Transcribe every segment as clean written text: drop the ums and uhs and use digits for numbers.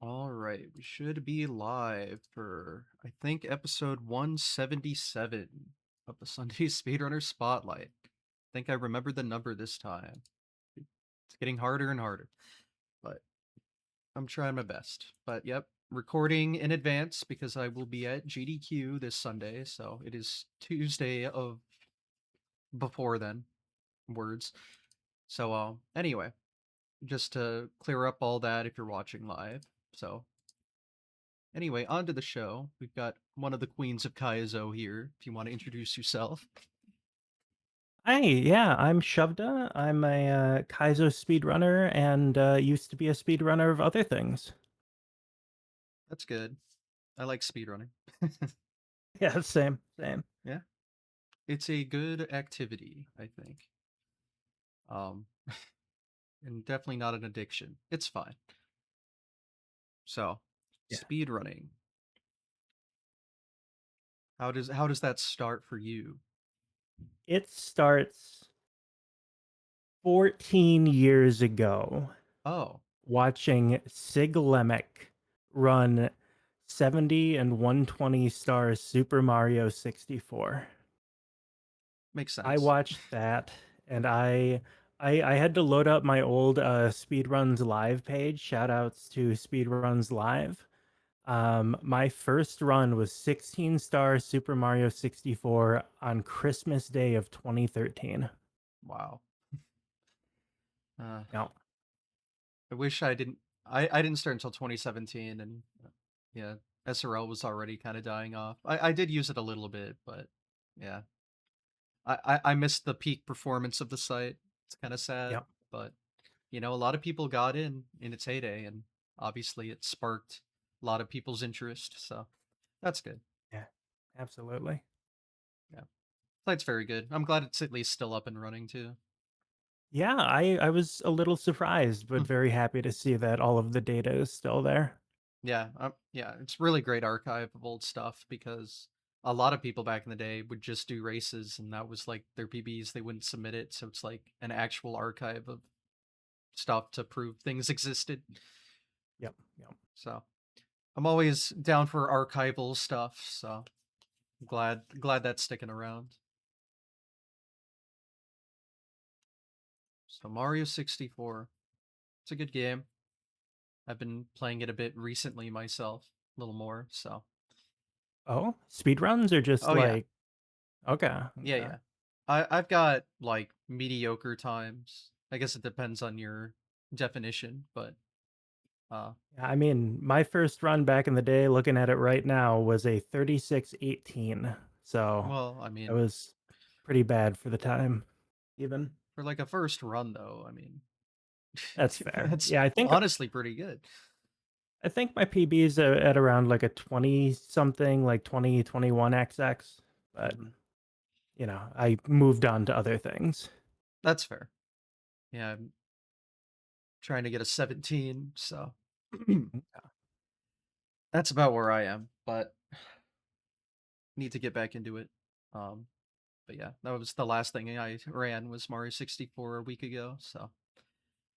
All right, we should be live for I think episode 177 of the Sunday Speedrunner Spotlight. I think I remembered the number this time. It's getting harder and harder, but I'm trying my best. But yep, recording in advance because I will be at GDQ this Sunday, so it is Tuesday of before then. Words. So anyway, just to clear up all that if you're watching live. So anyway, on to the show. We've got one of the queens of Kaizo here, if you want to introduce yourself. Hi, yeah, I'm SHOVDA. I'm a Kaizo speedrunner and used to be a speedrunner of other things. That's good. I like speedrunning. Yeah, same, same. Yeah. It's a good activity, I think. Um and definitely not an addiction. It's fine. So, Yeah. speedrunning. How does that start for you? It starts 14 years ago Oh, watching Sig Lemick run 70 and 120 star Super Mario 64. makes I sense. watched that and I had to load up my old Speedruns Live page. Shout outs to Speedruns Live. My first run was 16 star Super Mario 64 on Christmas Day of 2013. Wow. Uh Now, I wish I didn't start until 2017 and yeah, SRL was already kind of dying off. I did use it a little bit, but yeah. I missed the peak performance of the site. It's kind of sad, yeah, but a lot of people got in its heyday, and obviously it sparked a lot of people's interest. So that's good. yeah, absolutely. Yeah, site's very good. I'm glad it's at least still up and running too. Yeah, I was a little surprised, but Hmm. very happy to see that all of the data is still there. Yeah, yeah, it's really great archive of old stuff because a lot of people back in the day would just do races, and that was like their PBs. They wouldn't submit it, so it's like an actual archive of stuff to prove things existed. Yep, yep. So I'm always down for archival stuff, so I'm glad that's sticking around. So Mario 64, it's a good game. I've been playing it a bit recently myself, a little more. So Oh, speedruns are just oh yeah, like, okay, yeah, okay. yeah. I've got like mediocre times. I guess it depends on your definition, but uh, Yeah, I mean, my first run back in the day, looking at it right now, was a 36:18. So well, I it mean, was pretty bad for the time, even. for like a first run though, I mean, That's fair. that's Yeah, honestly pretty good. I think my PB is at around like a 20 something, like 2021 XX, but Hmm. I moved on to other things. That's fair. Yeah, I'm trying to get a 17, so that's about where I am, but need to get back into it. Um, but yeah, that was the last thing I ran was Mario 64 a week ago, so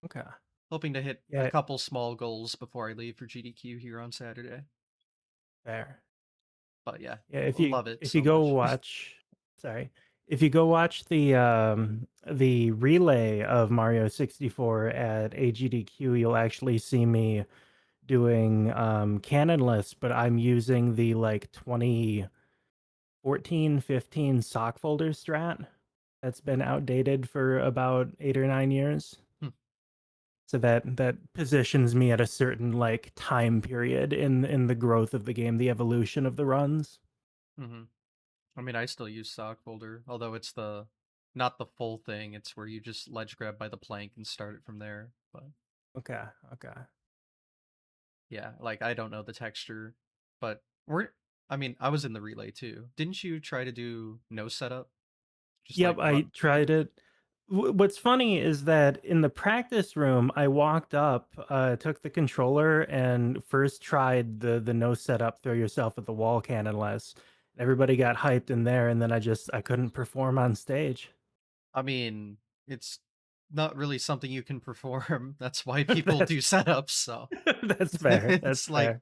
Okay. hoping to hit a Yeah, couple small goals before I leave for GDQ here on Saturday. fair. But yeah, Yeah, if you love it if you so go much. watch sorry. If you go watch the relay of Mario 64 at AGDQ, you'll actually see me doing canonless, but I'm using the like 2014, 15 sock folder strat that's been outdated for about 8 or 9 years. Hmm. So that positions me at a certain like time period in the growth of the game, the evolution of the runs. Mm-hmm. I mean, I still use sock folder, although it's the not the full thing. It's where you just ledge grab by the plank and start it from there. But Okay, okay. yeah, like I don't know the texture, but we're. I mean, I was in the relay too. Didn't you try to do no setup? Just like Yep, I run. tried it. What's funny is that in the practice room, I walked up, took the controller, and first tried the no setup, throw yourself at the wall canonless. Everybody got hyped in there, and then I couldn't perform on stage. I mean, it's not really something you can perform. That's why people That's do setups. So that's fair. That's it's like fair.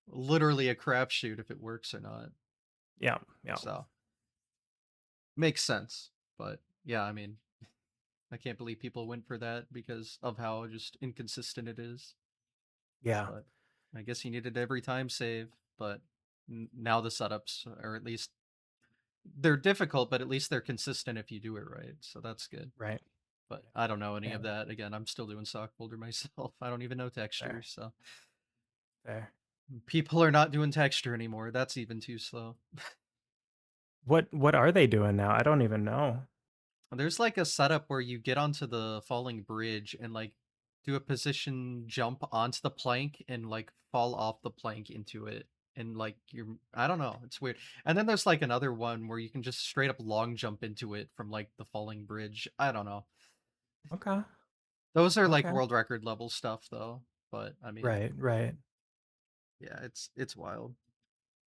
literally a crapshoot if it works or not. Yeah, yeah, So makes sense. But yeah, I mean, I can't believe people went for that because of how just inconsistent it is. yeah. But I guess you needed every time save. But now the setups are at least they're difficult, but at least they're consistent if you do it right. So that's good. Right. But I don't know any Yeah, of that. Again, I'm still doing sock folder myself. I don't even know fair, textures. So fair. people are not doing texture anymore. That's even too slow. What are they doing now? I don't even know. There's like a setup where you get onto the falling bridge and like do a position jump onto the plank and like fall off the plank into it. And like you're, I don't know, it's weird. And then there's like another one where you can just straight up long jump into it from like the falling bridge. I don't know. Okay. Those are like Okay. world record level stuff though. But I mean, Right, right. yeah, it's wild.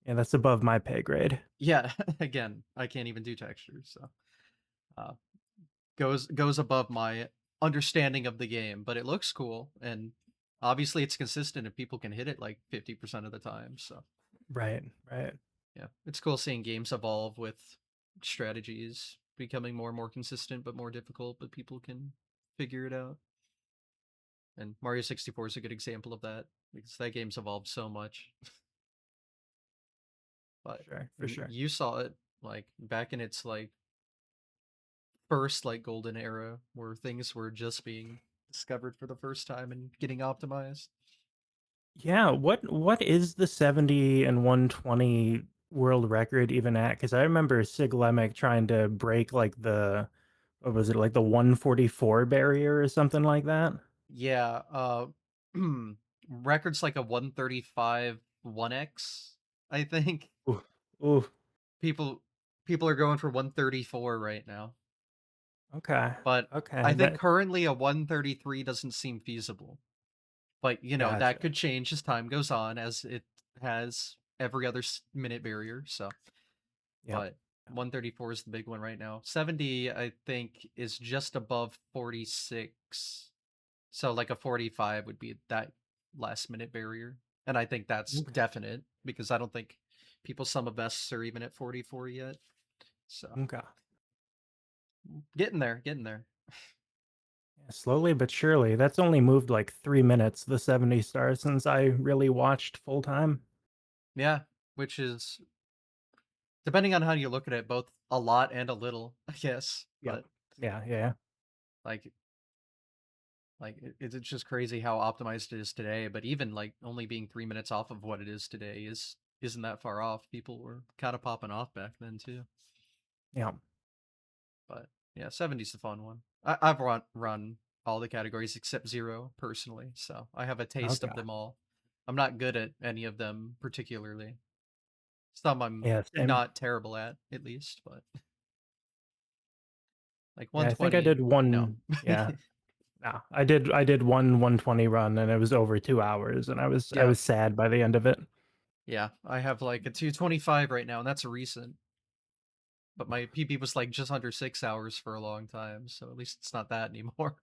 Yeah, that's above my pay grade. Yeah, again, I can't even do textures, so uh goes above my understanding of the game, but it looks cool and obviously it's consistent and people can hit it like 50% of the time. So, Right, right. yeah. It's cool seeing games evolve with strategies becoming more and more consistent but more difficult, but people can figure it out. And Mario 64 is a good example of that because that game's evolved so much. But Sure, for and sure. you saw it like back in its like first like golden era where things were just being discovered for the first time and getting optimized. Yeah, what is the 70 and 120 world record even at? Because I remember Sig Lemick trying to break like the what was it, like the 144 barrier or something like that? Yeah, records like a 135 1x, I think. Ooh, ooh, People people are going for 134 right now. okay. But Okay. I think That currently a 133 doesn't seem feasible. But you know, that gotcha. could change as time goes on as it has every other minute barrier, so Yep. but 134 is the big one right now. 70 I think is just above 46. So like a 45 would be that last minute barrier. And I think that's Okay. definite because I don't think people sum of bests are even at 44 yet. So Okay. getting there, getting there. Yeah, slowly but surely. That's only moved like 3 minutes, the 70 stars, since I really watched full time. Yeah, which is depending on how you look at it, both a lot and a little, I guess. Yep. But Yeah, yeah. like it's just crazy how optimized it is today. But even like only being 3 minutes off of what it is today isn't that far off. People were kind of popping off back then too. Yeah. But yeah, 70's the fun one. I've run all the categories except zero personally, so I have a taste Okay. of them all. I'm not good at any of them particularly. Some I'm Yeah, same. not terrible at least, but like Yeah, I think I 120, did no. one. Yeah. No, I did one 120 run and it was over 2 hours and I Yeah, was sad by the end of it. yeah. I have like a 225 right now, and that's recent. But my PB was like just under 6 hours for a long time, so at least it's not that anymore.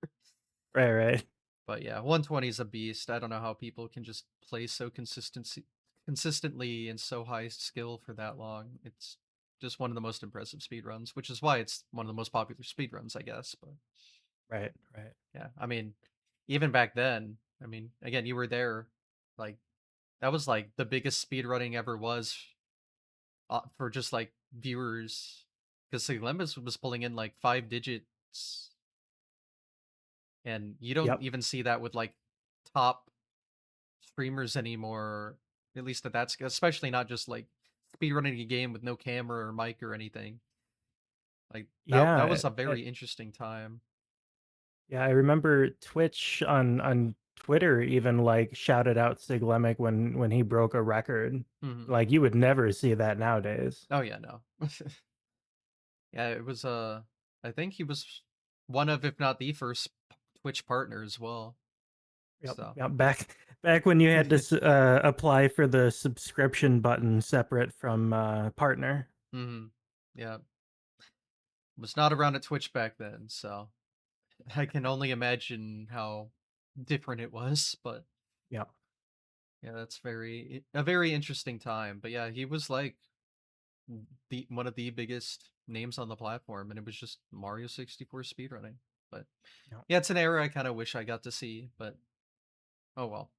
Right, right. But yeah, 120 is a beast. I don't know how people can just play so consistently and so high skill for that long. It's just one of the most impressive speedruns, which is why it's one of the most popular speedruns, I guess. But Right, right. yeah, I mean, even back then, I mean, again, you were there, like that was like the biggest speedrunning ever was for just like viewers, because like Limbus was pulling in like 5 digits, and you don't Yep. even see that with like top streamers anymore, at least at that scale, especially not just like speedrunning a game with no camera or mic or anything. Like that Yeah, was a very interesting time. yeah, I remember Twitch on Twitter even like shouted out Siglemic when he broke a record. Hmm. Like you would never see that nowadays. Oh yeah, no. Yeah, it was I think he was one of, if not the first Twitch partner as well. Yep. So Yep. Back when you had to apply for the subscription button separate from partner. hmm, yeah, was not around at Twitch back then, so I can only imagine how different it was, but Yeah, yeah, that's a very interesting time. But yeah, he was like the one of the biggest names on the platform, and it was just Mario 64 speedrunning. But yeah, yeah, it's an era I kind of wish I got to see, but oh well.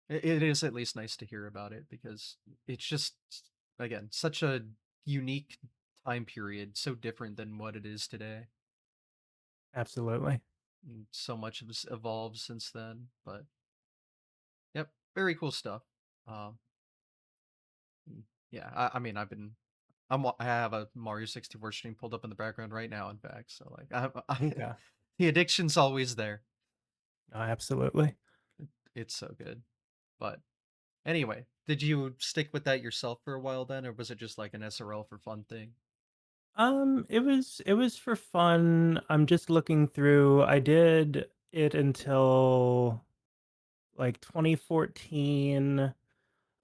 It is at least nice to hear about it because it's just again such a unique time period, so different than what it is today. absolutely. And so much has evolved since then, but yep, very cool stuff. Um, yeah, I mean, I have a Mario 64 stream pulled up in the background right now. In fact, so like, Okay. the addiction's always there. No, absolutely. It's so good. But anyway, did you stick with that yourself for a while then, or was it just like an SRL for fun thing? It was for fun. I'm just looking through. I did it until like 2014.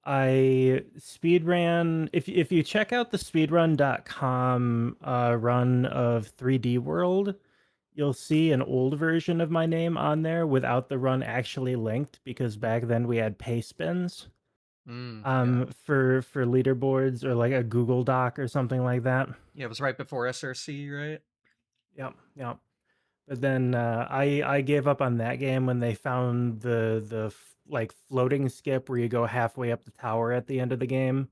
I speedran. If you check out the speedrun.com run of 3D World, you'll see an old version of my name on there without the run actually linked because back then we had pay spins Yeah, for leaderboards or like a Google Doc or something like that. yeah. It was right before SRC, right? Yep, yep. But then I gave up on that game when they found like floating skip where you go halfway up the tower at the end of the game.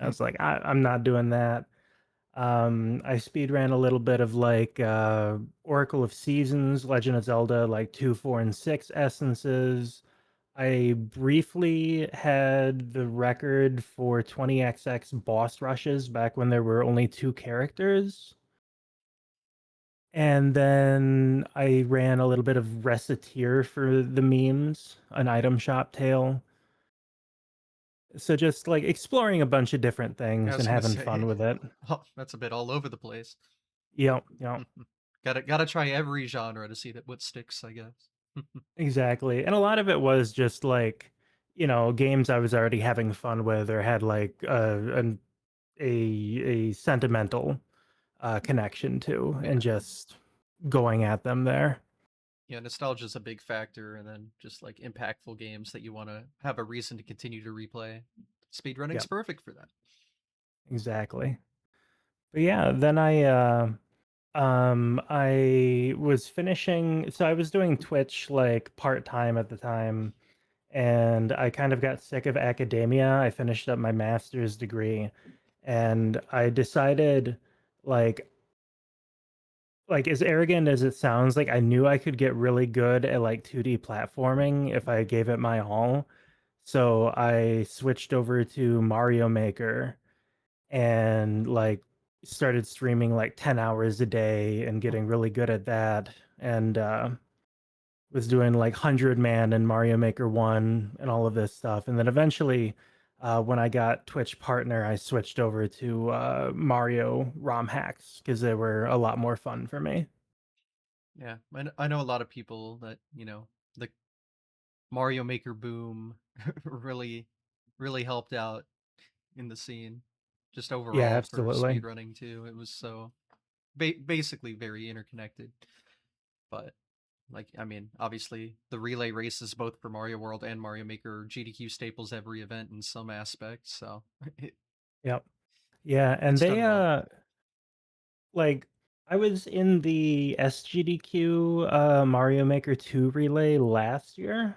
I was like, I'm not doing that. I speed ran a little bit of like Oracle of Seasons, Legend of Zelda, like 2, 4, and 6 essences. I briefly had the record for 20XX boss rushes back when there were only 2 characters. And then I ran a little bit of Reciteer for the memes, an item shop tale. So just like exploring a bunch of different I things was and gonna having fun say, with it. oh, that's a bit all over the place. Yep, yep. Gotta try every genre to see that what sticks, I guess. Exactly. And a lot of it was just like, games I was already having fun with or had like a sentimental connection to and Yeah. just going at them there. Yeah, nostalgia is a big factor, and then just like impactful games that you want to have a reason to continue to replay. Speedrunning's Yep, perfect for that. exactly. But yeah, then I was finishing, so I was doing Twitch like part-time at the time, and I kind of got sick of academia. I finished up my master's degree, and I decided like as arrogant as it sounds, like I knew I could get really good at like 2D platforming if I gave it my all. So I switched over to Mario Maker and like started streaming like 10 hours a day and getting really good at that, and was doing like 100 man and Mario Maker 1 and all of this stuff. And then eventually when I got Twitch partner, I switched over to Mario ROM hacks because they were a lot more fun for me. Yeah, I know a lot of people that the Mario Maker boom really really helped out in the scene, just Yeah, overall for absolutely. speedrunning too. It was so basically very interconnected. But like, I mean, obviously the relay races both for Mario World and Mario Maker GDQ staples every event in some aspects. So Yep. Yeah, and it's they done well. like I was in the SGDQ Mario Maker 2 relay last year,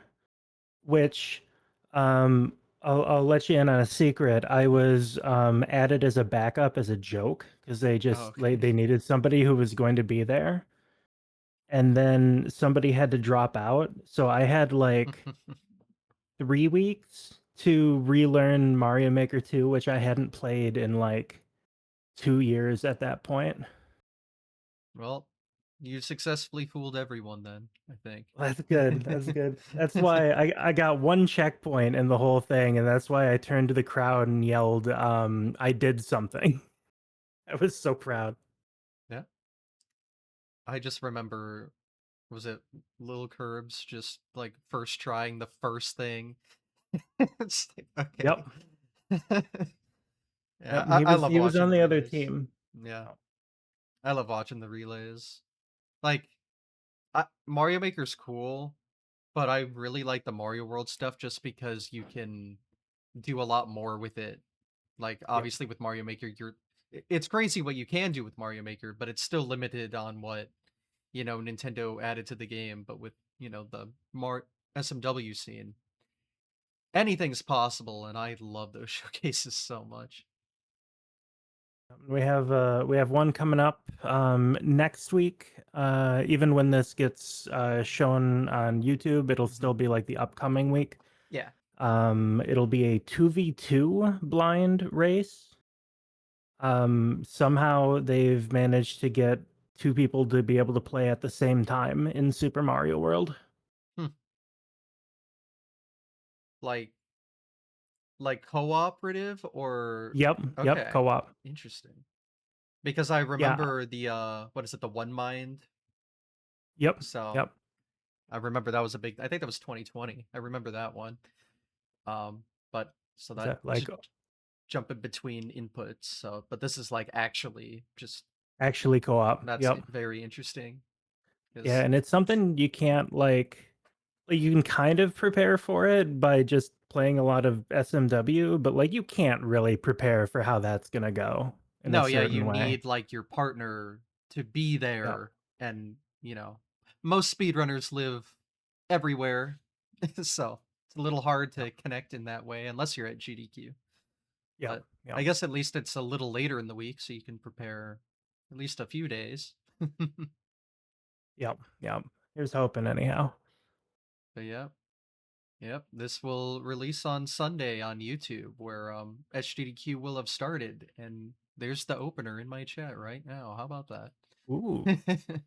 which I'll let you in on a secret. I was added as a backup as a joke because they Oh, just okay. they needed somebody who was going to be there, and then somebody had to drop out, so I had like 3 weeks to relearn Mario Maker 2, which I hadn't played in like 2 years at that point. Well, you successfully fooled everyone then, I think. That's good. That's good. That's why I got one checkpoint in the whole thing, and that's why I turned to the crowd and yelled, I did something. I was so proud. Yeah. I just remember, was it Little Curbs just like first trying the first thing? It's like, okay. Yep. Yeah, Yep. He I was love he was watching on the the other relays. team. Yeah, Oh, I love watching the relays. Like, Mario Maker's cool, but I really like the Mario World stuff just because you can do a lot more with it. Like, Yep. obviously with Mario Maker, it's crazy what you can do with Mario Maker, but it's still limited on what, Nintendo added to the game. But with, the SMW scene, anything's possible, and I love those showcases so much. We have one coming up next week. Even when this gets shown on YouTube, it'll Mhm. still be like the upcoming week. Yeah. It'll be a 2v2 blind race. Somehow they've managed to get two people to be able to play at the same time in Super Mario World. Hmm. Like cooperative or Yep, okay. co-op. Interesting. Because I Yeah, remember the what is it, the One Mind? yep, So yep. I remember that was a big, I think that was 2020. I remember that one. But so Is that that like jumping between inputs. So but this is like actually just actually co-op? that's Yep. very interesting Yeah, because and it's something you can't like you can kind of prepare for it by just playing a lot of SMW, but like you can't really prepare for how that's gonna go in a no, yeah, you certain way. need like your partner to be Yep, there and, most speedrunners live everywhere. So it's a little hard yep, to connect in that way unless you're at GDQ. yep, But yep, I guess at least it's a little later in the week so you can prepare at least a few days. yep, yep. Here's hoping anyhow. But yeah. Yep, this will release on Sunday on YouTube where HDDQ will have started and there's the opener in my chat right now. How about Ooh. that?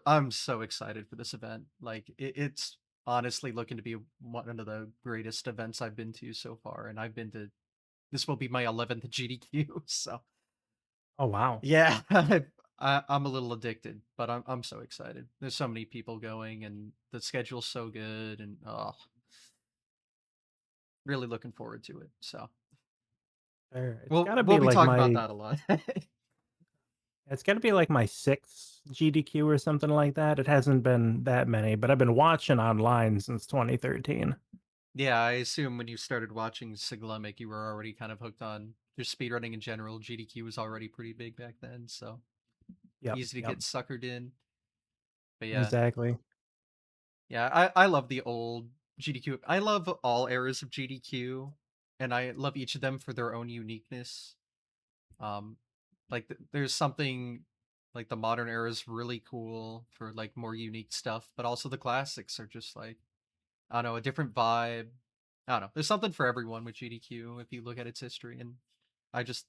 I'm so excited for this event. Like it's honestly looking to be one of the greatest events I've been to so far, and I've been to this will be my 11th GDQ. So Oh wow. yeah, I'm a little addicted, but I'm so excited. There's so many people going, and the schedule's so good, and really looking forward to it. So Fair. we'll be talking about that a lot. It's gotta be like my sixth GDQ or something like that. It hasn't been that many, but I've been watching online since 2013. Yeah, I assume when you started watching Siglemic, you were already kind of hooked on just speedrunning in general. GDQ was already pretty big back then, so Yep, easy to yep, get suckered in. But yeah, exactly. yeah, I love the old GDQ. I love all eras of GDQ, and I love each of them for their own uniqueness. Um, like there's something like the modern era is really cool for like more unique stuff, but also the classics are just like I don't know, a different vibe. I don't know. There's something for everyone with GDQ if you look at its history, and I just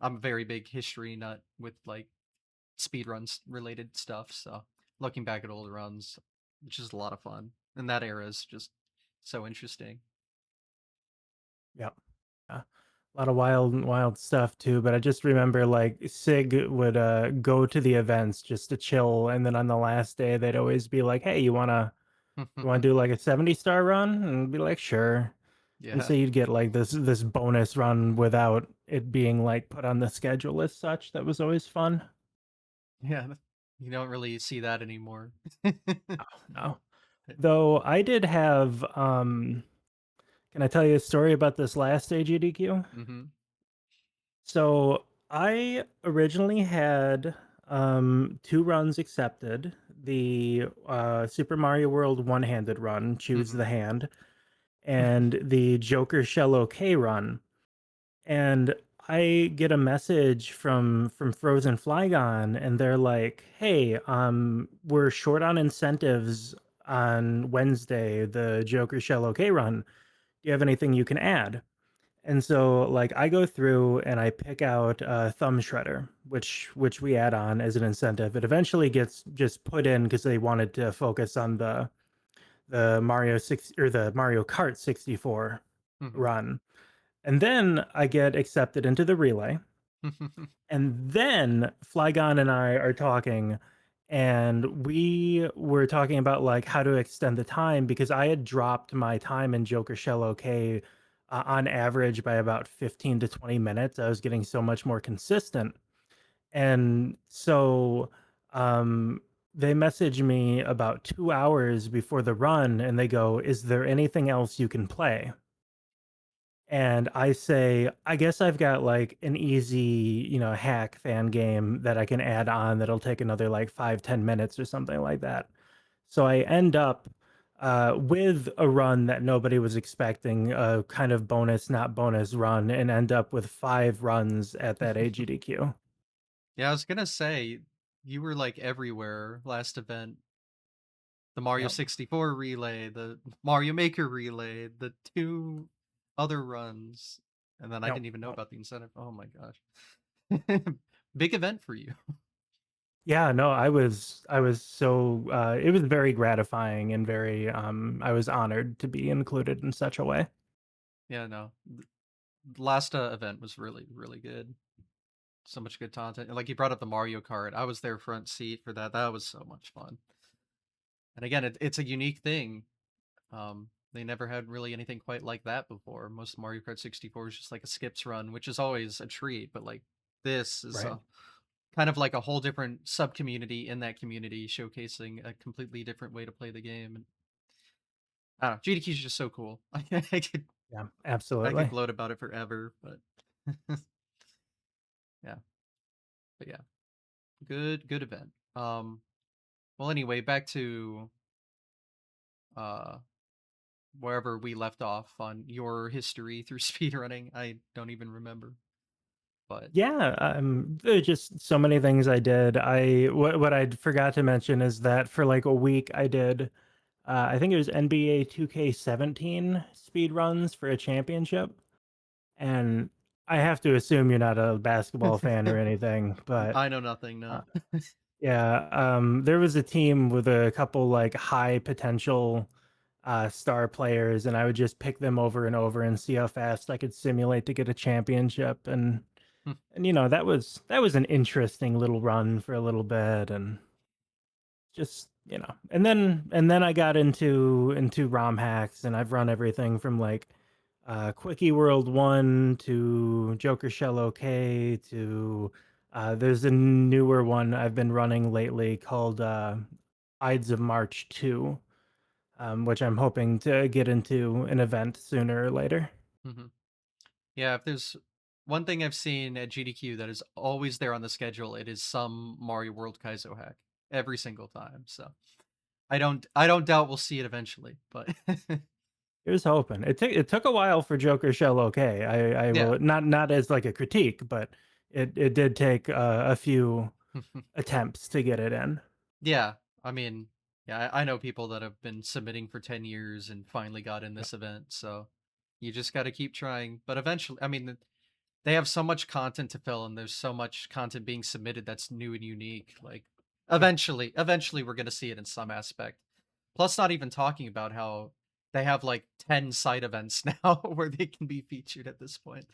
I'm a very big history nut with like speedruns related stuff. So looking back at old runs, it's just a lot of fun, and that era is just so interesting. Yep. Yeah. A lot of wild stuff too, but I just remember like Sig would go to the events just to chill, and then on the last day they'd always be like, "Hey, you wanna do like a 70-star run?" And I'd be like, "Sure." And so Yeah, you'd get like this bonus run without it being like put on the schedule as such. That was always fun. yeah. You don't really see that anymore. No. Though I did have can I tell you a story about this last AGDQ? Mm-hmm. So I originally had two runs accepted. The Super Mario World one-handed run, choose Mm-hmm. the hand, and the Joker Shell OK run. And I get a message from Frozen Flygon, and they're like, "Hey, we're short on incentives on Wednesday, the Joker Shell OK run. Do you have anything you can add?" And so, like, I go through and I pick out Thumb Shredder, which we add on as an incentive. It eventually gets just put in because they wanted to focus on the Mario 6 or the Mario Kart 64 Mm-hmm. run. And then I get accepted into the relay. And then Flygon and I are talking, and we were talking about like how to extend the time because I had dropped my time in Joker Shell OK on average by about 15 to 20 minutes. I was getting so much more consistent. And so um, they message me about 2 hours before the run, and they go, "Is there anything else you can play?" And I say, "I guess I've got, like, an easy, hack fan game that I can add on that'll take another, like, 5-10 minutes or something like that." So I end up, with a run that nobody was expecting, a kind of bonus, not bonus run, and end up with 5 runs at that AGDQ. Yeah, I was gonna say you were like everywhere last event. The Mario Yep, 64 relay, the Mario Maker relay, the two other runs, and then I yep, didn't even know yep. about the incentive. Oh my gosh. Big event for you. Yeah, no, I was so, it was very gratifying and very, I was honored to be included in such a way. Yeah, no. The last event was really, really good. So much good content. Like you brought up the Mario Kart. I was there front seat for that. That was so much fun. And again, it's a unique thing. They never had really anything quite like that before. Most Mario Kart 64 is just like a skips run, which is always a treat. But like this is Right. a kind of like a whole different sub community in that community, showcasing a completely different way to play the game. And I don't know, GDQ is just so cool. Yeah, I could absolutely. gloat about it forever, but yeah, but yeah, good event. Well, anyway, back to uh wherever we left off on your history through speedrunning. I don't even remember, but Yeah, there are just so many things I did. What I forgot to mention is that for like a week I did, I think it was NBA 2K17 speed runs for a championship, and I have to assume you're not a basketball fan or anything, but I know nothing. uh, No. yeah, there was a team with a couple like high potential star players, and I would just pick them over and over and see how fast I could simulate to get a championship, and that was an interesting little run for a little bit, and just and then I got into ROM hacks, and I've run everything from like Quickie World 1 to Joker Shell OK to there's a newer one I've been running lately called Ides of March 2, which I'm hoping to get into an event sooner or later. Mhm. Yeah, if there's one thing I've seen at GDQ that is always there on the schedule, it is some Mario World Kaizo hack every single time. So I don't doubt we'll see it eventually, but Here's hoping. It took a while for Joker Shell OK. I yeah. will not as like a critique, but it did take a few attempts to get it in. Yeah, I mean, yeah, I know people that have been submitting for 10 years and finally got in Yep. this event, so you just got to keep trying. But eventually, I mean, they have so much content to fill and there's so much content being submitted that's new and unique. Like Yep. eventually we're going to see it in some aspect. Plus not even talking about how they have like 10 side events now where they can be featured at this point.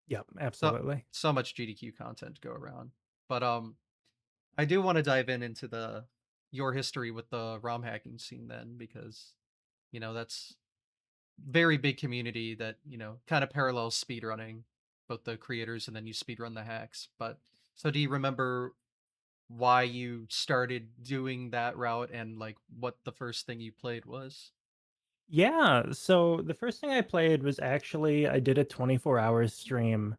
Yep. So Absolutely. so much GDQ content to go around. But I do want to dive into the your history with the ROM hacking scene then because that's very big community that kind of parallels speedrunning, both the creators and then you speedrun the hacks. But so do you remember why you started doing that route and like what the first thing you played was? Yeah. So the first thing I played was actually I did a 24-hour stream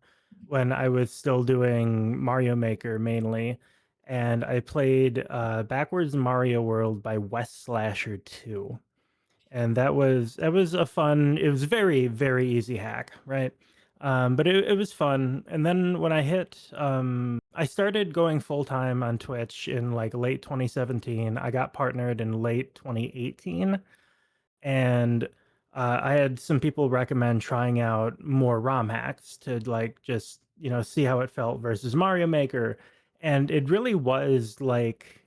when I was still doing Mario Maker mainly, and I played Backwards Mario World by West Slasher 2. And that was a fun, it was very very easy hack, right? But it was fun. And then when I started going full time on Twitch in like late 2017. I got partnered in late 2018, and I had some people recommend trying out more ROM hacks to like just see how it felt versus Mario Maker. And it really was like,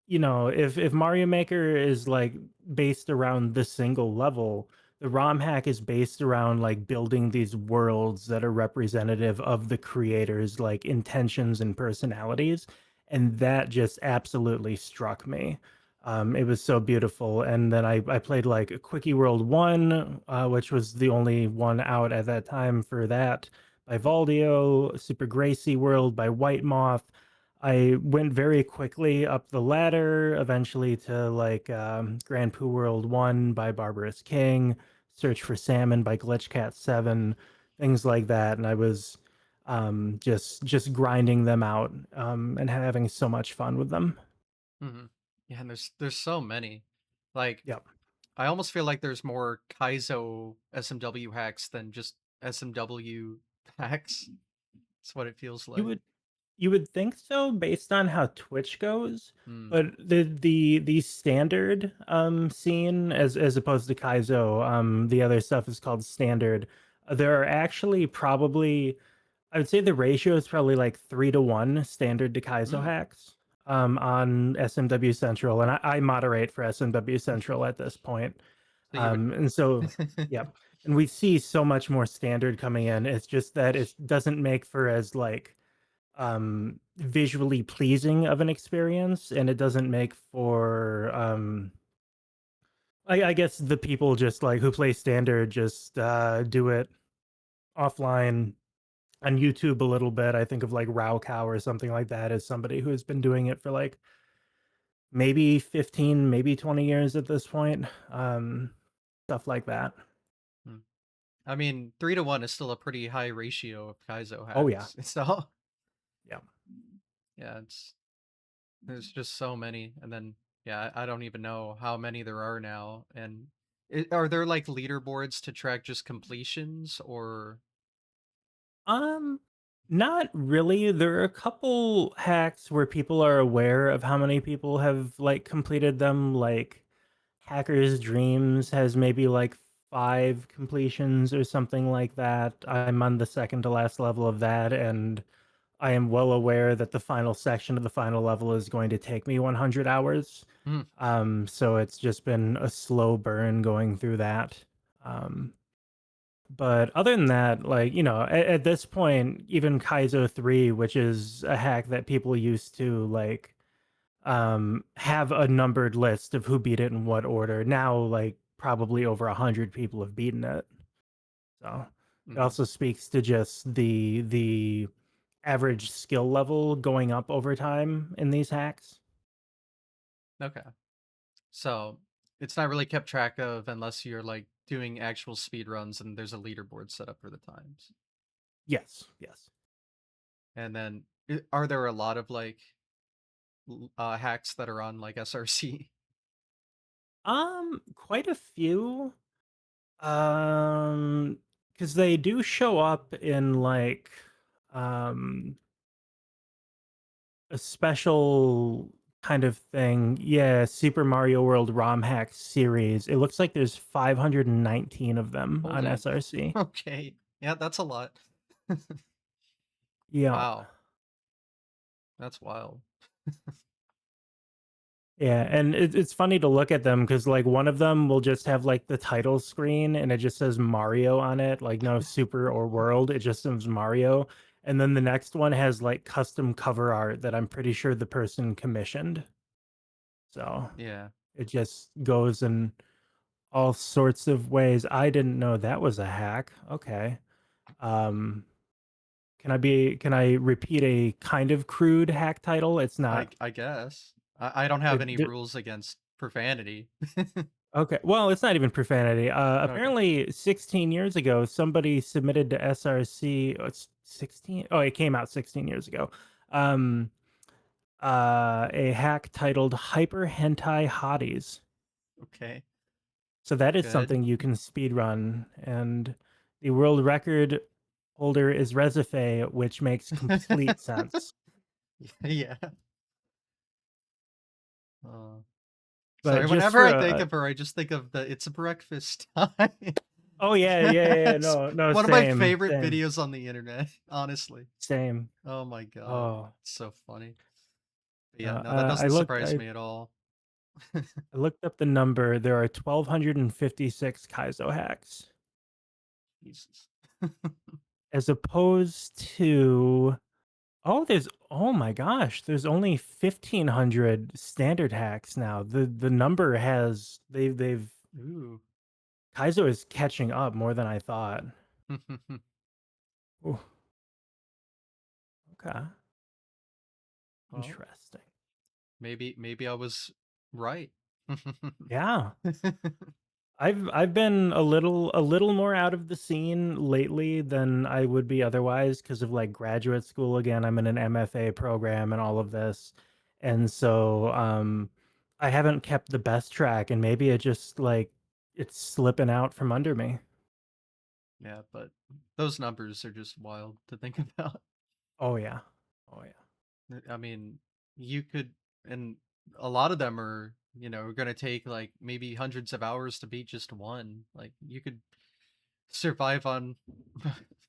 if Mario Maker is like based around the single level, the ROM hack is based around like building these worlds that are representative of the creators' like intentions and personalities. And that just absolutely struck me. It was so beautiful. And then I played like a Quickie World 1, which was the only one out at that time for that, by Valdio, Super Gracie World by White Moth. I went very quickly up the ladder, eventually to like Grand Poo World 1 by Barbarous King, Search for Salmon by Glitchcat 7, things like that. And I was just grinding them out and having so much fun with them. Hmm. Yeah, and there's so many. Like, Yep. I almost feel like there's more Kaizo SMW hacks than just SMW hacks. That's what it feels You like. would You would think so based on how Twitch goes, Hmm. but the standard scene as opposed to Kaizo, the other stuff is called standard. There are actually probably I would say the ratio is probably like 3 to 1 standard to Kaizo Hmm. hacks on SMW Central, and I moderate for SMW Central at this point. So you would. And so yep. And we see so much more standard coming in. It's just that it doesn't make for as like visually pleasing of an experience, and it doesn't make for I guess the people just like who play standard just do it offline on YouTube a little bit. I think of like Cow or something like that as somebody who has been doing it for like maybe 15, maybe 20 years at this point. Stuff like that. Hmm. I mean, 3 to 1 is still a pretty high ratio of Kaizo Oh yeah. hacks. So Yeah. yeah, there's just so many, and then yeah, I don't even know how many there are now. And are there like leaderboards to track just completions, or? Um, Not really. There are a couple hacks where people are aware of how many people have like completed them. Like Hacker's Dreams has maybe like 5 completions or something like that. I'm on the second to last level of that, and I am well aware that the final section of the final level is going to take me 100 hours. Hmm. So it's just been a slow burn going through that. Um, but other than that, like, at this point, even Kaizo 3, which is a hack that people used to like have a numbered list of who beat it in what order. Now, like probably over 100 people have beaten it. So it Hmm. also speaks to just the average skill level going up over time in these hacks. Okay. So it's not really kept track of unless you're like doing actual speed runs and there's a leaderboard set up for the times. Yes, yes. And then are there a lot of like hacks that are on like SRC? Quite a few. Um, because they do show up in like um a special kind of thing. Yeah, Super Mario World ROM hack series. It looks like there's 519 of them on Holy. SRC. Okay. Yeah, that's a lot. Yeah. Wow. That's wild. Yeah, and it's funny to look at them because like one of them will just have like the title screen and it just says Mario on it, like no Super or World, it just says Mario. And then the next one has like custom cover art that I'm pretty sure the person commissioned. So Yeah. it just goes in all sorts of ways. I didn't know that was a hack. Okay. Um, can I repeat a kind of crude hack title? It's I not. I guess. I don't have any There, rules against profanity. Okay, well, it's not even profanity. Okay. Apparently, 16 years ago, somebody submitted to SRC. Oh, it's 16. Oh, it came out 16 years ago. Um, a hack titled Hyper Hentai Hotties. Okay. So that is Good. something you can speed run, and the world record holder is Rezife, which makes complete sense. Yeah. Uh, But Sorry, just whenever for I a, think of her, I just think of the "It's breakfast time." oh yeah, That's no, no, one of my same, favorite same, videos on the internet, honestly. same. Oh my god, Oh, it's so funny. But no, yeah, no, that I doesn't looked. surprise me at all. I looked up the number. There are 1,256 Kaizo hacks, Jesus. as opposed to oh my gosh, there's only 1,500 standard hacks now. The number has they've Ooh. Kaizo is catching up more than I thought. Ooh, okay. Well, Interesting. maybe I was right. Yeah. I've been a little more out of the scene lately than I would be otherwise because of like graduate school again. I'm in an MFA program and all of this. And so I haven't kept the best track and maybe it just like it's slipping out from under me. Yeah, but those numbers are just wild to think about. Oh yeah. Oh yeah. I mean, you could, and a lot of them are, going to take like maybe hundreds of hours to beat just one. Like you could survive on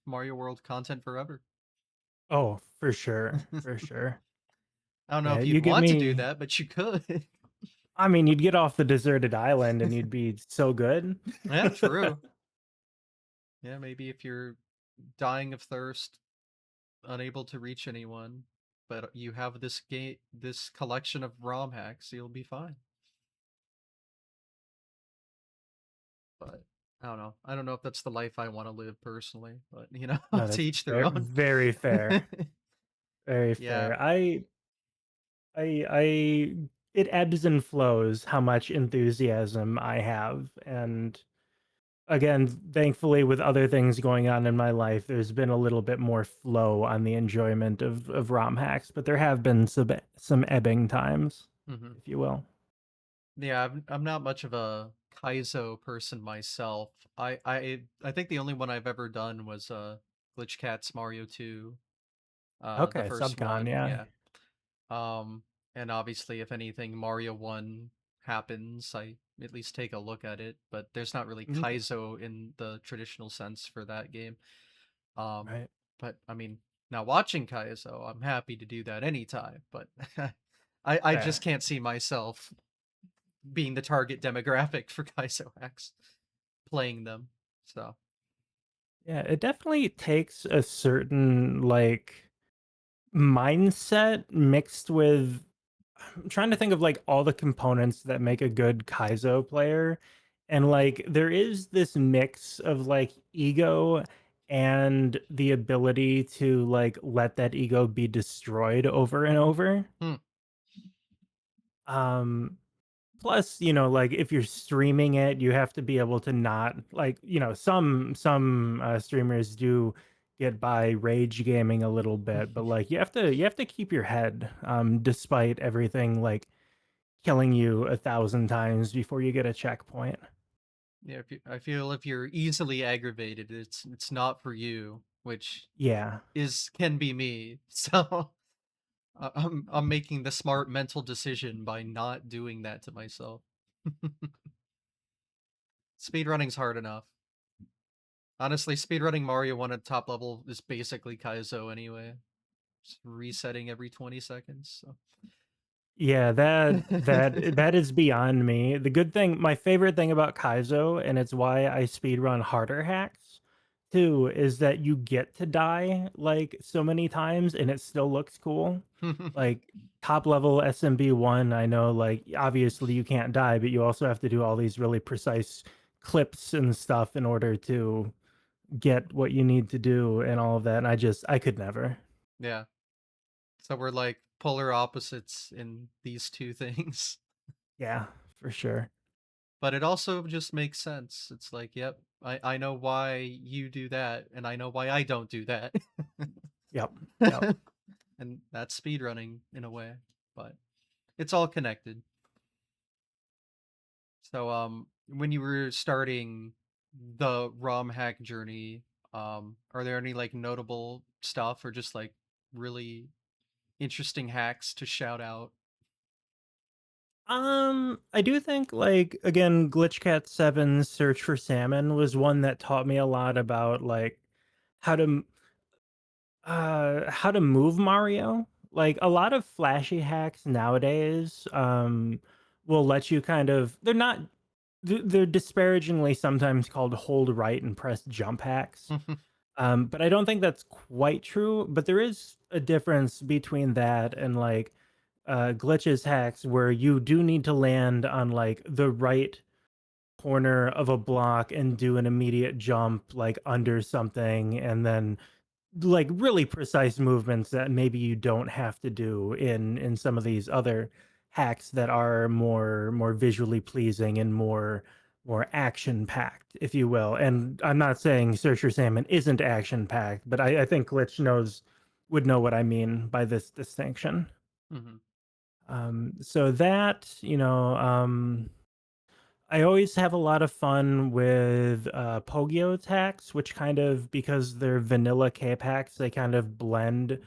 Mario World content forever. Oh, for sure. For sure. I don't know Yeah, if you you'd give want to do me that, but you could. I mean, you'd get off the deserted island and you'd be so good. Yeah, true. Yeah, maybe if you're dying of thirst, unable to reach anyone, but you have this collection of ROM hacks, you'll be fine. But I don't know. I don't know if that's the life I want to live personally, but No, to that's each their very, own. very fair. Very Yeah. fair. I it ebbs and flows how much enthusiasm I have. And again, thankfully with other things going on in my life, there's been a little bit more flow on the enjoyment of ROM hacks, but there have been some ebbing times, Hmm. if you will. Yeah, I'm not much of a Kaizo person myself. I think the only one I've ever done was Glitch Cat's Mario 2, the Okay, first Subcon, one. yeah. Yeah. Um, and obviously, if anything, Mario 1 happens, I at least take a look at it, but there's not really Okay, Kaizo in the traditional sense for that game. Um, right. but I mean, now watching Kaizo, I'm happy to do that anytime, but I just Fair. can't see myself being the target demographic for Kaizo hacks, playing them. So, Yeah, it definitely takes a certain like mindset mixed with I'm trying to think of like all the components that make a good Kaizo player. And like there is this mix of like ego and the ability to like let that ego be destroyed over and over. hmm, Um Plus, like if you're streaming it, you have to be able to not like, some streamers do get by rage gaming a little bit, but like you have to keep your head despite everything like killing you 1,000 times before you get a checkpoint. yeah, I feel if you're easily aggravated, it's not for you, which Yeah. is can be me. So I'm making the smart mental decision by not doing that to myself. Speedrunning's hard enough. Honestly, speedrunning Mario 1 at top level is basically Kaizo anyway. Just resetting every 20 seconds. So. Yeah, that is beyond me. The good thing, my favorite thing about Kaizo, and it's why I speedrun harder hacks too, is that you get to die like so many times and it still looks cool. Like top level SMB1, I know like obviously you can't die, but you also have to do all these really precise clips and stuff in order to get what you need to do and all of that. And I could never. Yeah. So we're like polar opposites in these two things. Yeah, for sure. But it also just makes sense. It's like, yep, I know why you do that, and I know why I don't do that. Yep. Yep. And that's speedrunning in a way. But it's all connected. So when you were starting the ROM hack journey, are there any like notable stuff or just like really interesting hacks to shout out? I do think like again, Glitch Cat 7's Search for Salmon was one that taught me a lot about like how to how to move Mario. Like a lot of flashy hacks nowadays will let you kind of they're disparagingly sometimes called hold right and press jump hacks. But I don't think that's quite true. But there is a difference between that and like glitches hacks where you do need to land on like the right corner of a block and do an immediate jump like under something and then like really precise movements that maybe you don't have to do in some of these other hacks that are more visually pleasing and more action packed, if you will. And I'm not saying Searcher Salmon isn't action packed, but I think Glitch knows would know what I mean by this distinction. Hmm. So that, I always have a lot of fun with Pogio attacks, which kind of, because they're vanilla K packs, they kind of blend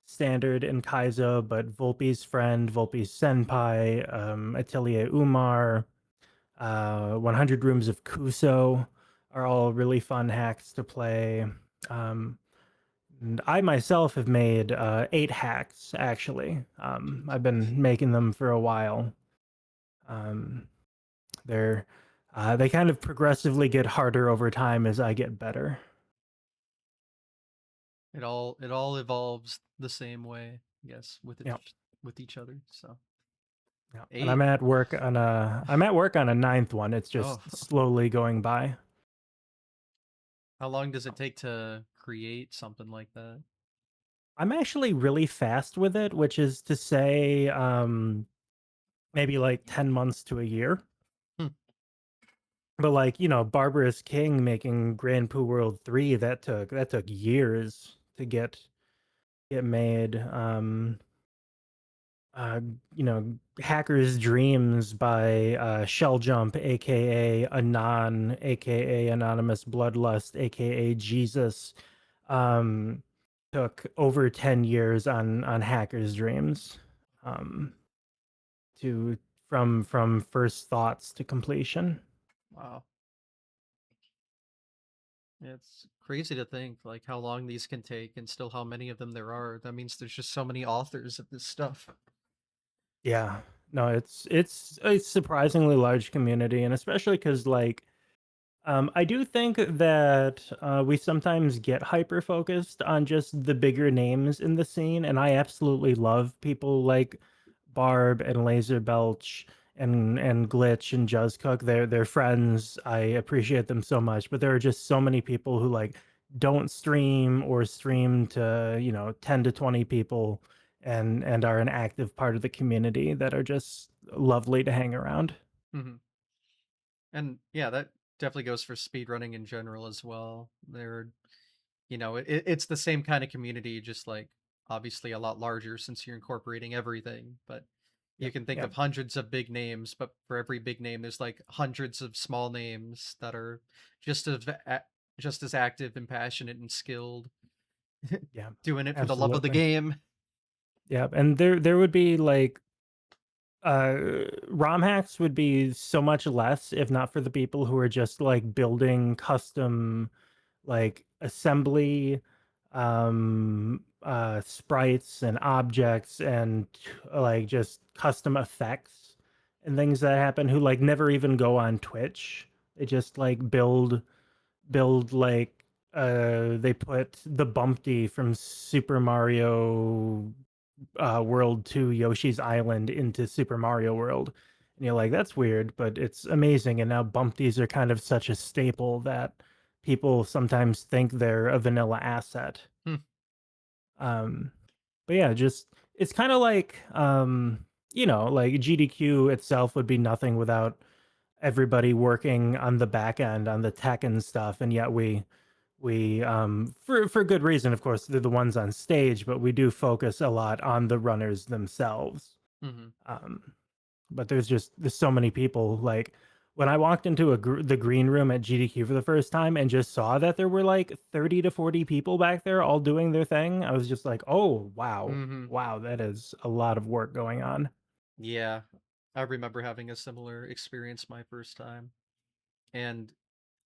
standard and Kaizo, but Volpe's friend, Volpe's senpai, Atelier Umar, 100 Rooms of Kuso are all really fun hacks to play. Um, and I myself have made 8 hacks actually. Jeez. I've been making them for a while. Um, they're they kind of progressively get harder over time as I get better. It all evolves the same way, I guess, Yeah, with each other. So yeah. And 8. I'm at work on a ninth one. It's Oh, just slowly going by. how long does it take to create something like that? I'm actually really fast with it, which is to say, maybe like 10 months to a year. Hmm. But like, Barbarous King making Grand Poo World 3, that took years to get made. Uh, Hacker's Dreams by Shell Jump, aka Anon, aka Anonymous Bloodlust, aka Jesus, um, took over 10 years on Hacker's Dreams, um, to from first thoughts to completion. Wow. It's crazy to think like how long these can take and still how many of them there are. That means there's just so many authors of this stuff. Yeah, no, it's a surprisingly large community, and especially because like, I do think that we sometimes get hyper focused on just the bigger names in the scene, and I absolutely love people like Barb and Laser Belch and Glitch and Cook. They're friends. I appreciate them so much, but there are just so many people who like don't stream or stream to 10 to 20 people and are an active part of the community that are just lovely to hang around. Hmm. And yeah, that definitely goes for speedrunning in general as well. It's the same kind of community, just like obviously a lot larger since you're incorporating everything. But you Yep. can think Yep. of hundreds of big names, but for every big name, there's like hundreds of small names that are just as just as active and passionate and skilled, Yeah. doing it for the love of the Absolutely. game. Yeah, and there would be like ROM hacks would be so much less if not for the people who are just like building custom like assembly sprites and objects and like just custom effects and things that happen, who like never even go on Twitch. They just like build like they put the Bumpty from Super Mario World 2 Yoshi's Island into Super Mario World. And you're like, that's weird, but it's amazing. And now Bumpties are kind of such a staple that people sometimes think they're a vanilla asset. Hmm. Um, but yeah, just it's kind of like like GDQ itself would be nothing without everybody working on the back end on the tech and stuff, and yet we for good reason, of course, they're the ones on stage, but we do focus a lot on the runners themselves. Hmm. um but there's so many people. Like when I walked into the green room at GDQ for the first time and just saw that there were like 30 to 40 people back there all doing their thing, I was just like, oh wow, Hmm. wow, that is a lot of work going on. Yeah, I remember having a similar experience my first time, and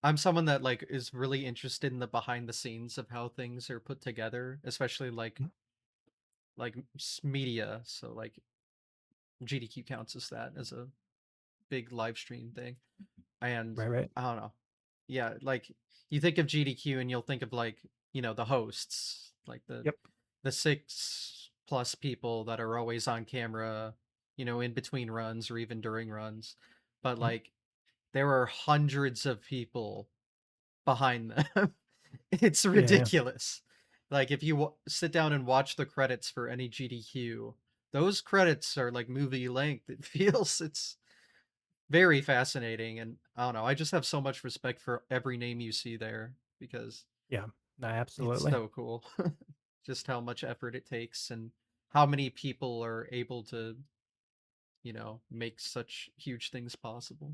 I'm someone that like is really interested in the behind the scenes of how things are put together, especially media. So like GDQ counts as that as a big live stream thing. And Right, right. I don't know. Yeah, like you think of GDQ and you'll think of like, the hosts, like the Yep. the 6+ people that are always on camera, in between runs or even during runs. But Mhm. like there are hundreds of people behind them. It's Yeah, yeah. ridiculous. Like if you sit down and watch the credits for any GDQ, those credits are like movie length. It feels it's very fascinating, and I don't know. I just have so much respect for every name you see there because Yeah, no, it's absolutely. so cool. Just how much effort it takes and how many people are able to, make such huge things possible.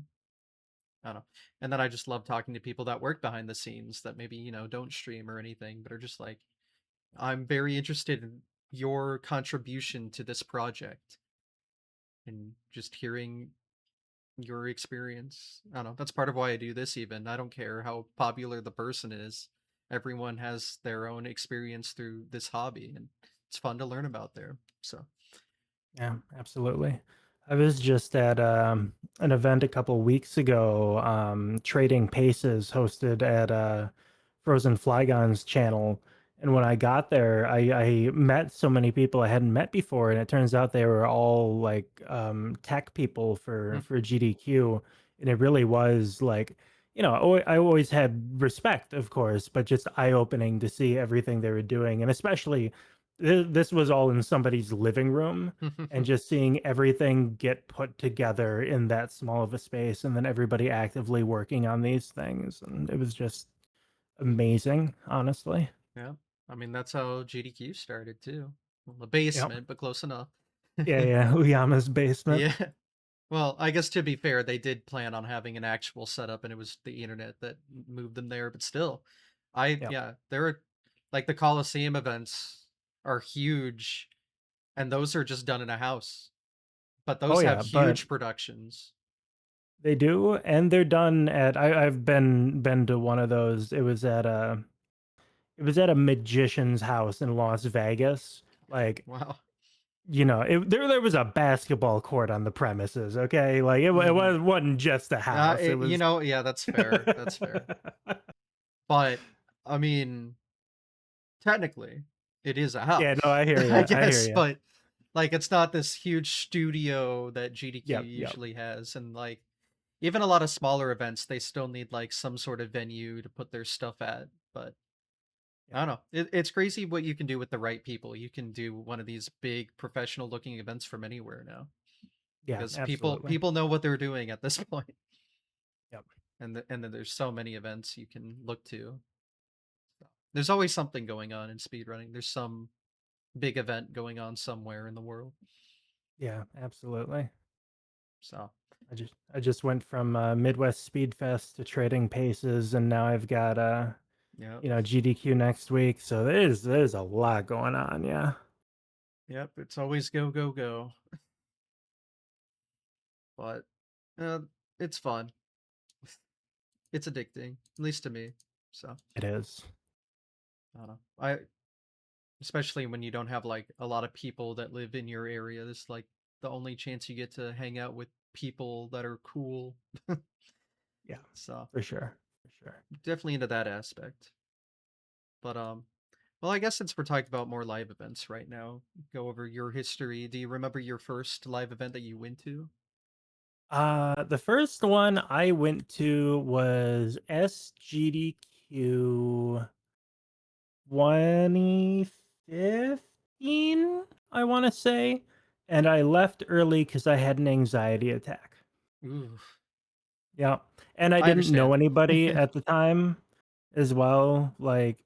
I don't know. And then I just love talking to people that work behind the scenes that maybe, don't stream or anything, but are just like, I'm very interested in your contribution to this project and just hearing your experience. I don't know. That's part of why I do this even. I don't care how popular the person is. Everyone has their own experience through this hobby and it's fun to learn about there. So, Yeah, absolutely. I was just at an event a couple weeks ago, Trading Paces hosted at Frozen Flygon's channel. And when I got there, I met so many people I hadn't met before, and it turns out they were all like tech people for GDQ. And it really was like, I always had respect, of course, but just eye-opening to see everything they were doing, and especially this was all in somebody's living room, and just seeing everything get put together in that small of a space, and then everybody actively working on these things, and it was just amazing, honestly. yeah. I mean, that's how GDQ started too. Well, the Yep. basement, but close enough. Yeah, yeah. Uyama's basement. Yeah. Well, I guess to be fair, they did plan on having an actual setup, and it was the internet that moved them there. But still, Yep. yeah, there are like the Coliseum events are huge, and those are just done in a house. But Oh those have yeah, but huge productions. they do, and they're done at I've been to one of those. It was at a magician's house in Las Vegas. Like, Wow. there was a basketball court on the premises, okay? Like it Hmm. wasn't just a house. It was Yeah, that's fair. That's fair. But I mean, technically, it is a Yeah, no, house, I hear I you. I hear guess. you. But like, it's not this huge studio that GDQ Yep, yep. usually has, and like even a lot of smaller events, they still need like some sort of venue to put their stuff at. But I Yep. don't know. It's crazy what you can do with the right people. You can do one of these big professional looking events from anywhere now Yeah, because people absolutely. people know what they're doing at this point. Yep. And then there's so many events you can look to. So, there's always something going on in speedrunning. There's some big event going on somewhere in the world. Yeah, absolutely. So, I just went from Midwest Speed Fest to Trading Paces, and now I've got yeah. GDQ next week. So there's a lot going on. Yeah, Yep, it's always go go go, but uh, it's fun. It's addicting, at least to me. So, it is. I don't know. I especially when you don't have like a lot of people that live in your area. This is like the only chance you get to hang out with people that are cool. Yeah, So, for sure, for sure. definitely into that aspect. But well, I guess since we're talking about more live events right now, go over your history. Do you remember your first live event that you went to? The first one I went to was SGDQ 2015, I want to say, and I left early because I had an anxiety attack. Ooh, Yeah, and I I didn't know understand. anybody at the time as well. Like,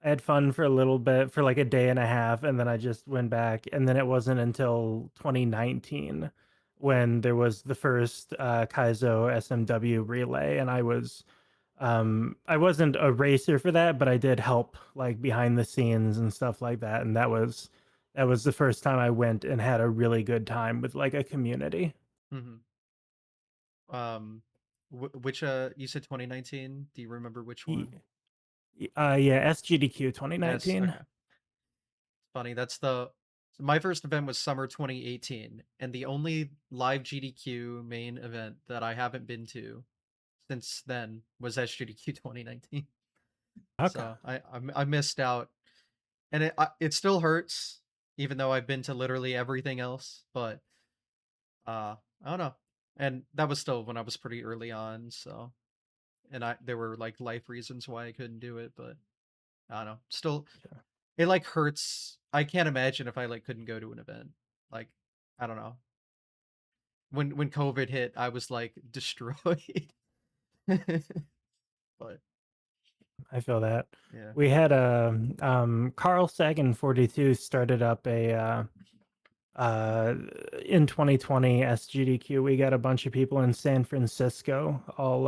I had fun for a little bit, for like a day and a half, and then I just went back. And then it wasn't until 2019 when there was the first Kaizo SMW relay, and I wasn't a racer for that, but I did help like behind the scenes and stuff like that. And that was the first time I went and had a really good time with like a community. Hmm. Um, which you said 2019. Do you remember which Y- one? yeah, SGDQ S. 2019. Okay, funny. That's the my first event was summer 2018, and the only live GDQ main event that I haven't been to since then was SGDQ 2019. Okay. So I missed out, and it still hurts, even though I've been to literally everything else. But I don't know, and that was still when I was pretty early on. So and I there were like life reasons why I couldn't do it, but I don't know. Still, it like hurts. I can't imagine if I like couldn't go to an event. Like, I don't know. When COVID hit, I was like destroyed. But I feel that. yeah. We had a Carl Sagan 42 started up a uh in 2020 SGDQ. We got a bunch of people in San Francisco all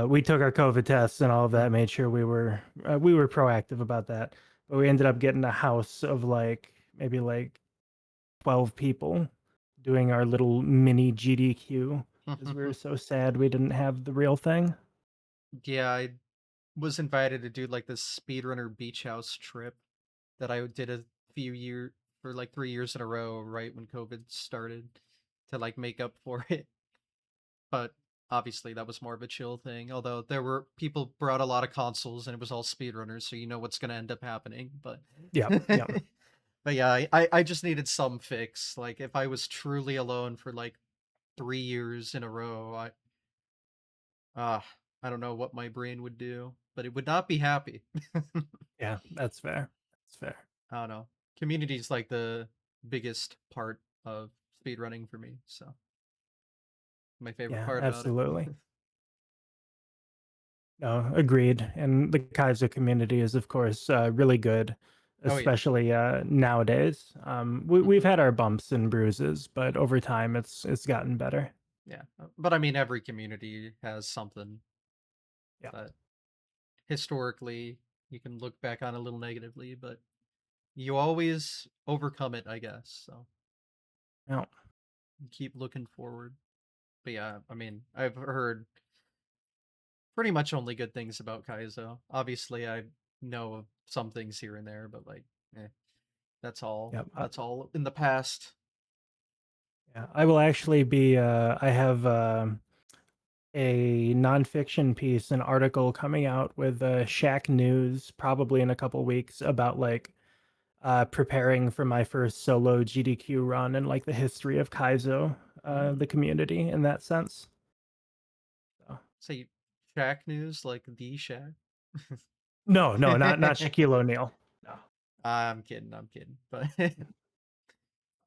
we took our COVID tests and all of that, Mhm. made sure we were proactive about that. But we ended up getting a house of like maybe like 12 people doing our little mini GDQ because we were so sad we didn't have the real thing. Yeah, I was invited to do like this speedrunner beach house trip that I did a few year for like 3 years in a row, right when COVID started, to like make up for it. But obviously that was more of a chill thing. Although there were people brought a lot of consoles and it was all speedrunners, so you know what's gonna end up happening. But Yep, yep. but yeah, I just needed some fix. Like if I was truly alone for like 3 years in a row, ah I don't know what my brain would do, but it would not be happy. Yeah, that's fair. That's fair. I don't know. Community is like the biggest part of speedrunning for me. So my favorite Yeah, part about it. absolutely. No, agreed. And the Kaiser community is, of course, really good, Oh yeah. especially nowadays. We've Mhm. had our bumps and bruises, but over time, it's gotten better. Yeah. But I mean, every community has something Yeah, that historically you can look back on a little negatively, but you always overcome it, I guess. So yeah, keep looking forward. But yeah, I mean, I've heard pretty much only good things about Kaizo. Obviously, I know of some things here and there, but like, eh, that's all. yeah. That's all in the past. Yeah, I will actually be. I have a nonfiction piece, an article coming out with Shack News probably in a couple weeks about like preparing for my first solo GDQ run and like the history of Kaizo, Mm. the community in that sense. So. Say Shaq news, like the Shaq. No, no, not Shaquille O'Neal. No. I'm kidding. I'm kidding. But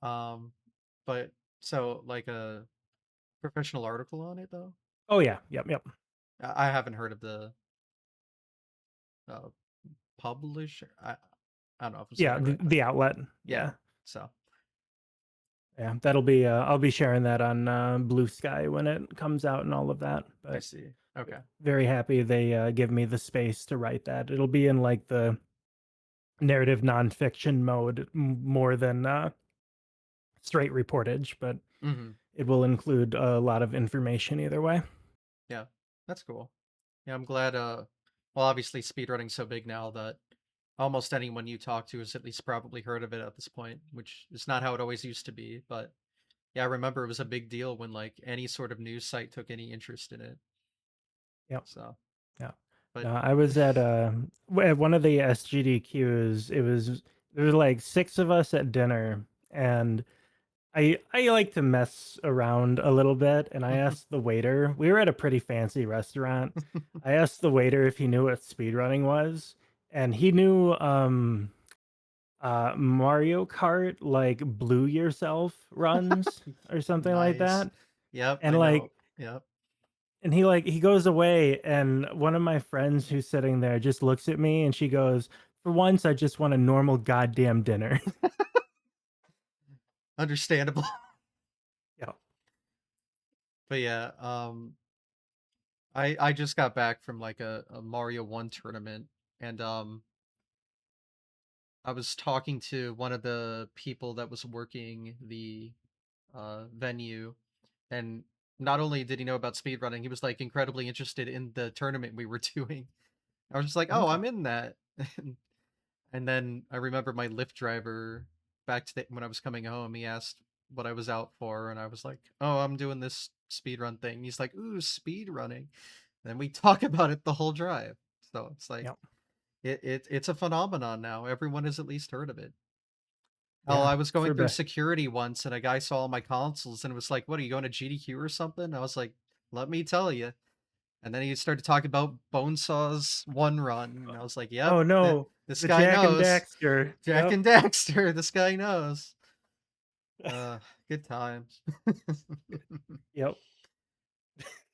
um, but so like a professional article on it though. Oh yeah, yep, yep. I haven't heard of the uh, publisher. I don't know if I'm saying Yeah, it right, but the outlet. yeah. Yeah. So Yeah, that'll be I'll be sharing that on Blue Sky when it comes out and all of that. I But see. Okay. very happy they give me the space to write that. It'll be in like the narrative nonfiction mode more than straight reportage, but Hmm. it will include a lot of information either way. Yeah, that's cool. Yeah, I'm glad. Well, obviously, speedrunning's so big now that almost anyone you talk to has at least probably heard of it at this point, which is not how it always used to be. But yeah, I remember it was a big deal when like any sort of news site took any interest in it. Yep. So, Yeah. but No, I was at at one of the SGDQs. It was there were like six of us at dinner, and I like to mess around a little bit, and I asked the waiter. We were at a pretty fancy restaurant. I asked the waiter if he knew what speedrunning was, and he knew Mario Kart like Blue Yourself runs or something like nice. that. Yep, And I like know. Yep. and he goes away, and one of my friends who's sitting there just looks at me and she goes, "For once I just want a normal goddamn dinner." Understandable. Yeah. But yeah, I just got back from like a Mario 1 tournament, and I was talking to one of the people that was working the venue, and not only did he know about speedrunning, he was like incredibly interested in the tournament we were doing. I was just like, "Oh, Okay. I'm in that." And then I remember my Lyft driver back to when I was coming home, he asked what I was out for, and I was like, "Oh, I'm doing this speedrun thing." He's like, "Ooh, speedrunning." And we talk about it the whole drive. So it's like Yep. it's a phenomenon now. Everyone has at least heard of it. Oh, Yeah. I was going For through be security once and a guy saw all my consoles and was like, "What, are you going to GDQ or something?" I was like, "Let me tell you." And then he started talking about Bonesaw's one run, and I was like, "Yep, Oh no. This The guy Jack and knows. Daxter. Jack Yep. and Daxter. This guy knows. Good times. Yep.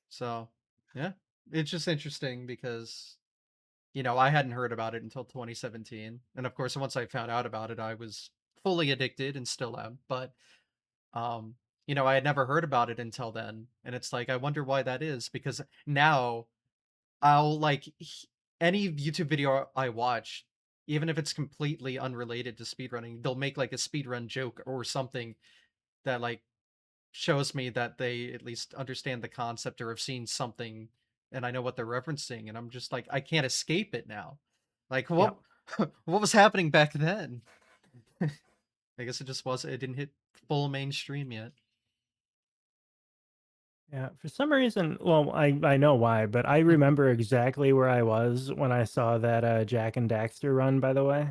So, yeah, it's just interesting because I hadn't heard about it until 2017, and of course, once I found out about it, I was fully addicted and still am. But um, I had never heard about it until then, and it's like I wonder why that is because now I'll any YouTube video I watch, even if it's completely unrelated to speedrunning, they'll make like a speedrun joke or something that shows me that they at least understand the concept or have seen something and I know what they're referencing, and I'm just like I can't escape it now. Like what Yep. what was happening back then? I guess it didn't hit full mainstream yet. Yeah, for some reason, well, I know why, but I remember exactly where I was when I saw that Jack and Daxter run, by the way.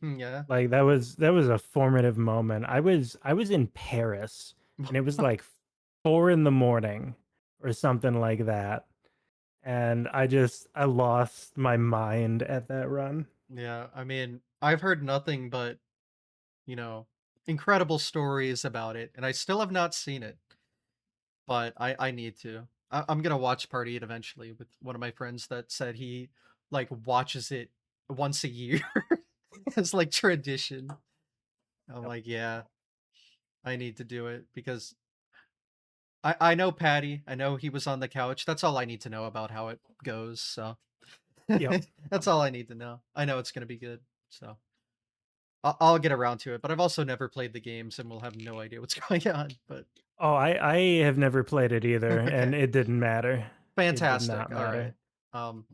Yeah. Like that was a formative moment. I was in Paris and it was like 4 in the morning or something like that. And I lost my mind at that run. Yeah, I mean, I've heard nothing but, you know, incredible stories about it, and I still have not seen it, but I need to. I'm gonna watch party it eventually with one of my friends that said he watches it once a year as like tradition. I'm Yep. like, yeah, I need to do it because I know Patty. I know he was on the couch. That's all I need to know about how it goes. So Yep. that's all I need to know. I know it's gonna be good. So I'll get around to it. But I've also never played the games and will have no idea what's going on. But Oh, I have never played it either, and okay, it didn't matter. It did fantastic. not All right. matter. Um,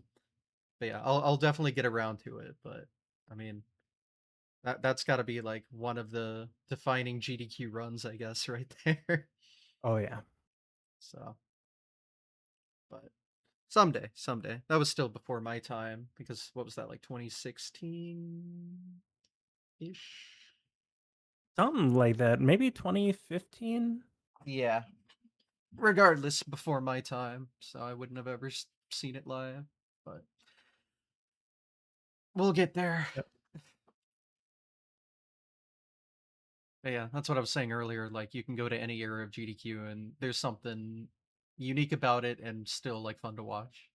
but yeah, I'll definitely get around to it. But I mean, that's got to be like one of the defining GDQ runs, I guess, right there. Oh yeah. So, but someday. That was still before my time because what was that like 2016 ish? Something like that. Maybe 2015? Yeah. Regardless, before my time, so I wouldn't have ever seen it live. But we'll get there. Yep. But yeah, that's what I was saying earlier. Like you can go to any era of GDQ and there's something unique about it and still like fun to watch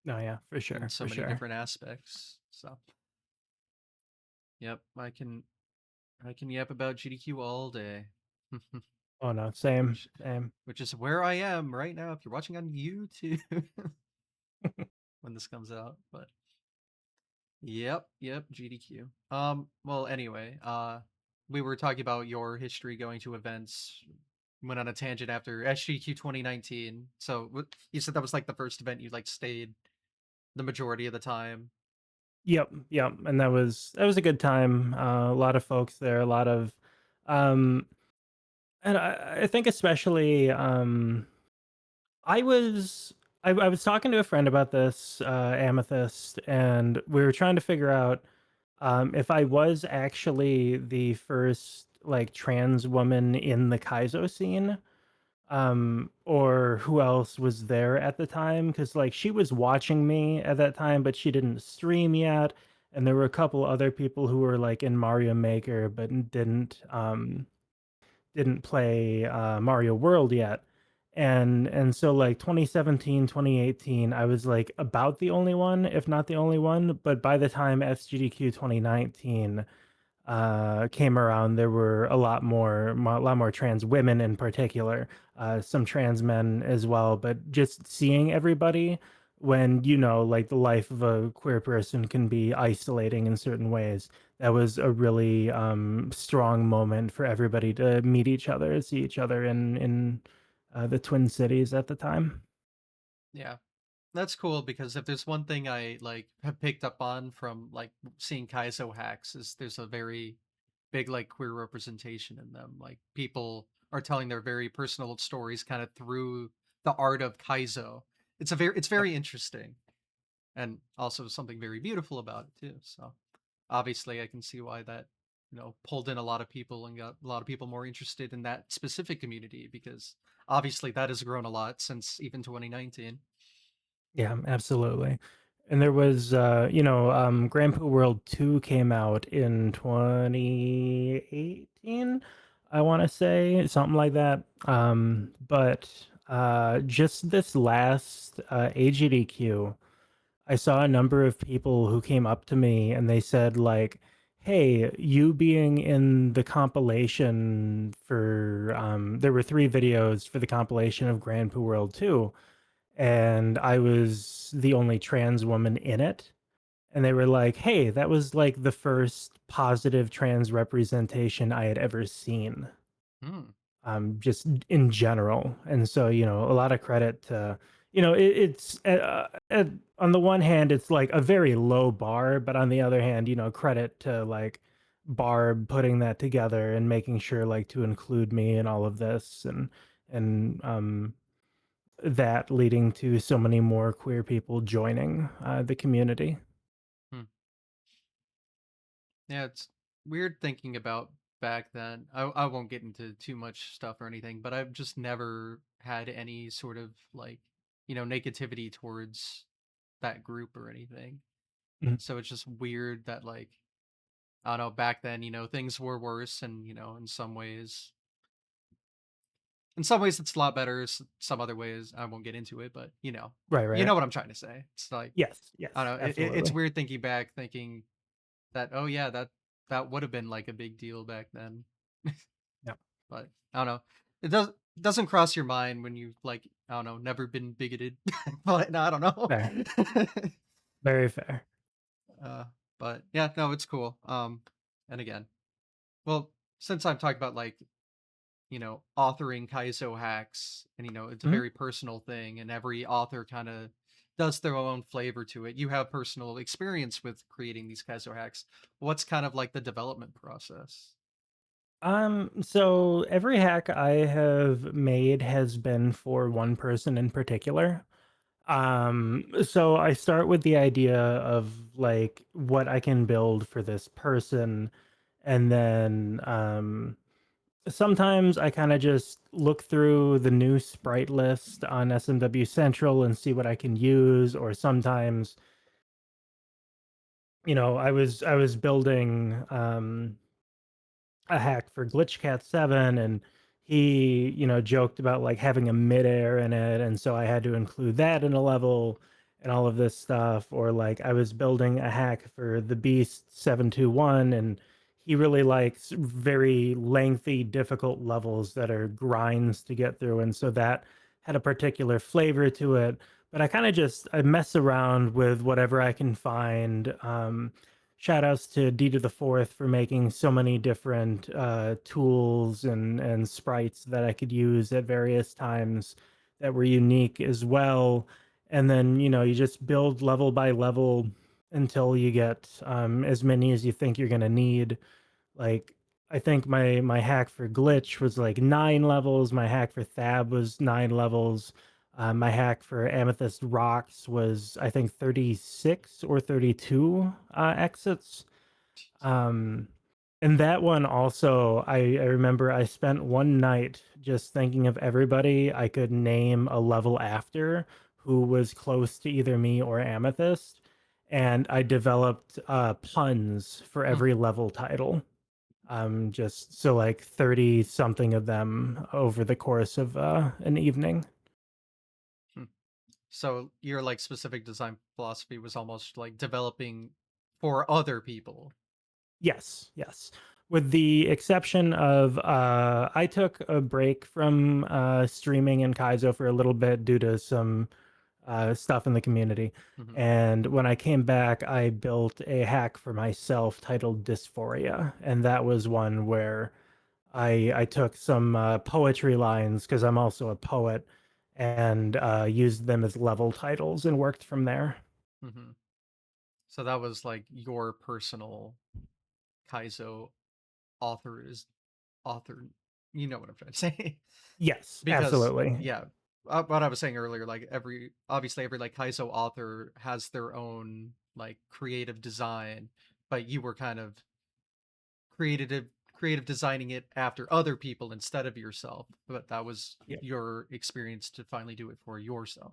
Oh yeah, for in sure, so for many sure. different aspects. So yep, I can yap about GDQ all day. Oh no, same, which same. which is where I am right now if you're watching on YouTube when this comes out. But yep, GDQ. Well anyway, we were talking about your history going to events. Went on a tangent after SGQ 2019. So you said that was like the first event you stayed the majority of the time. Yep, yep, and that was a good time. A lot of folks there, a lot of, um, and I think especially, I was talking to a friend about this, Amethyst, and we were trying to figure out, if I was actually the first like trans woman in the Kaizo scene, or who else was there at the time, because like she was watching me at that time but she didn't stream yet, and there were a couple other people who were like in Mario Maker but didn't play Mario World yet. And so like 2017, 2018, I was like about the only one, if not the only one. But by the time SGDQ 2019 came around, there were a lot more trans women in particular, some trans men as well. But just seeing everybody, when like the life of a queer person can be isolating in certain ways, that was a really strong moment for everybody to meet each other, see each other in the Twin Cities at the time. Yeah. That's cool because if there's one thing I have picked up on from seeing Kaizo hacks is there's a very big queer representation in them. Like people are telling their very personal stories kind of through the art of Kaizo. It's Yep. very interesting and also something very beautiful about it too. So obviously I can see why that pulled in a lot of people and got a lot of people more interested in that specific community because obviously that has grown a lot since even 2019. Yeah, absolutely. And there was, Grand Poo World 2 came out in 2018, I want to say, something like that. But just this last AGDQ, I saw a number of people who came up to me and they said, like, hey, you being in the compilation for, there were 3 videos for the compilation of Grand Poo World 2, and I was the only trans woman in it, and they were like, "Hey, that was like the first positive trans representation I had ever seen, Hmm. just in general." And so, a lot of credit to, it's on the one hand, it's like a very low bar, but on the other hand, credit to like Barb putting that together and making sure like to include me in all of this, and that leading to so many more queer people joining the community. Hmm. Yeah, it's weird thinking about back then. I won't get into too much stuff or anything, but I've just never had any sort of like, negativity towards that group or anything. Mhm. So it's just weird that like, I don't know, back then, things were worse, and in some ways it's a lot better. Some other ways I won't get into it, but Right, you right. know what I'm trying to say. It's like, Yes, I yes, don't know. It's absolutely. weird thinking back, thinking that, oh yeah, that would have been like a big deal back then. Yeah, But I don't know. It doesn't cross your mind when you've like, I don't know, never been bigoted. But I don't know. fair, very fair. uh, but yeah, no, it's cool. And again, well, since I'm talking about like, authoring Kaizo hacks, and it's a Mhm. very personal thing, and every author kind of does their own flavor to it. You have personal experience with creating these Kaizo hacks. What's kind of like the development process? So every hack I have made has been for one person in particular. So I start with the idea of like what I can build for this person, and then sometimes I kind of just look through the new sprite list on SMW Central and see what I can use, or sometimes, I was building a hack for Glitchcat 7, and he, joked about like having a midair in it, and so I had to include that in a level and all of this stuff. Or like I was building a hack for the Beast 721, and he really likes very lengthy, difficult levels that are grinds to get through, and so that had a particular flavor to it. But I mess around with whatever I can find. Shout outs to D to the fourth for making so many different tools and sprites that I could use at various times that were unique as well. And then, you just build level by level until you get as many as you think you're going to need. Like, I think my hack for glitch was like 9 levels. My hack for Thab was 9 levels. My hack for Amethyst Rocks was, I think, 36 or 32 exits. Um, and that one also, I remember I spent one night just thinking of everybody I could name a level after who was close to either me or Amethyst. And I developed puns for Hmm, every level title. Just so like 30 something of them over the course of an evening. hmm. So your like specific design philosophy was almost like developing for other people. Yes, yes. With the exception of I took a break from streaming in Kaizo for a little bit due to some stuff in the community. Hmm. And when I came back, I built a hack for myself titled Dysphoria. And that was one where I took some poetry lines, because I'm also a poet, and used them as level titles and worked from there. Hmm. So that was like your personal Kaizo author is author. You know what I'm trying to say? Yes, Because absolutely. yeah, what I was saying earlier, like every like Kaizo author has their own like creative design, but you were kind of creative creative designing it after other people instead of yourself. But that was Yeah. your experience to finally do it for yourself.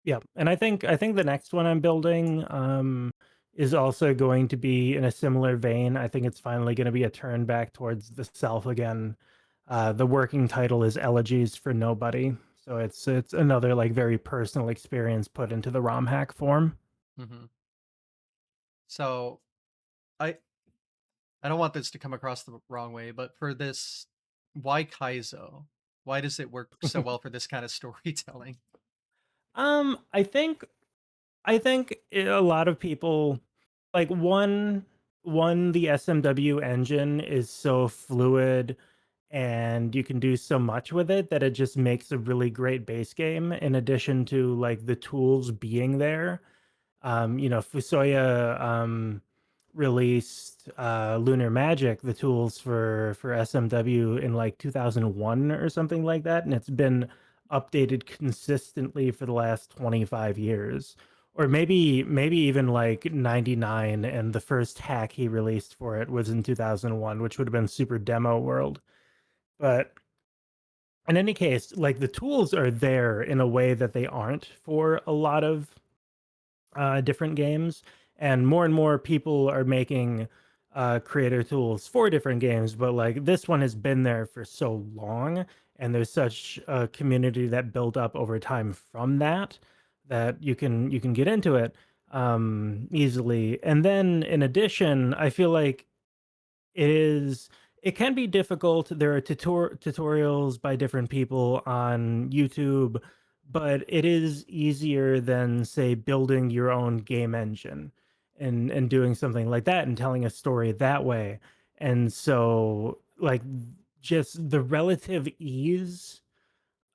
Yeah, and I think the next one I'm building is also going to be in a similar vein. I think it's finally going to be a turn back towards the self again. The working title is Elegies for Nobody, so it's another like very personal experience put into the ROM hack form. Hmm. So I I don't want this to come across the wrong way, but for this, why Kaizo? Why does it work so well for this kind of storytelling? I think a lot of people like the SMW engine is so fluid and you can do so much with it that it just makes a really great base game in addition to like the tools being there. Fusoya released Lunar Magic, the tools for SMW in like 2001 or something like that, and it's been updated consistently for the last 25 years. Or maybe even like 99, and the first hack he released for it was in 2001, which would have been Super Demo World. But in any case, like the tools are there in a way that they aren't for a lot of different games, and more people are making creator tools for different games. But like this one has been there for so long, and there's such a community that built up over time from that that you can get into it easily. And then in addition, I feel like it can be difficult. There are tutorials by different people on YouTube, but it is easier than, say, building your own game engine and doing something like that and telling a story that way. And so, like, just the relative ease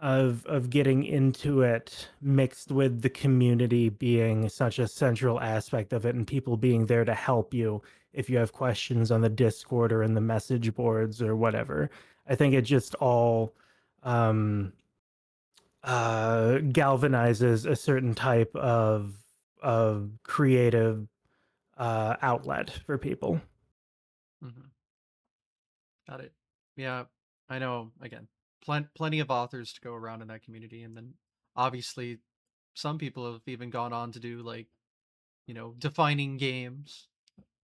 of getting into it mixed with the community being such a central aspect of it and people being there to help you if you have questions on the Discord or in the message boards or whatever. I think it just all um galvanizes a certain type of creative outlet for people. Hmm. Got it. Yeah, I know. Again, plenty of authors to go around in that community, and then obviously some people have even gone on to do like defining games.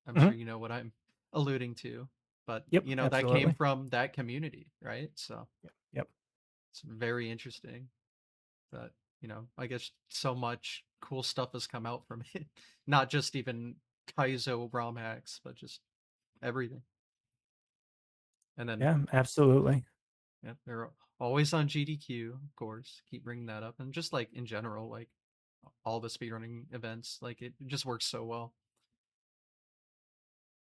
I'm Mhm. sure you know what I'm alluding to, but Yep, that came absolutely. from that community, right? So Yep. Yep. it's very interesting that I guess so much cool stuff has come out from it, not just even Kaizo ROM hacks, but just everything. And then Yeah, absolutely. yeah, they're always on GDQ, of course. Keep bringing that up, and just like in general, like all the speedrunning events, like it just works so well.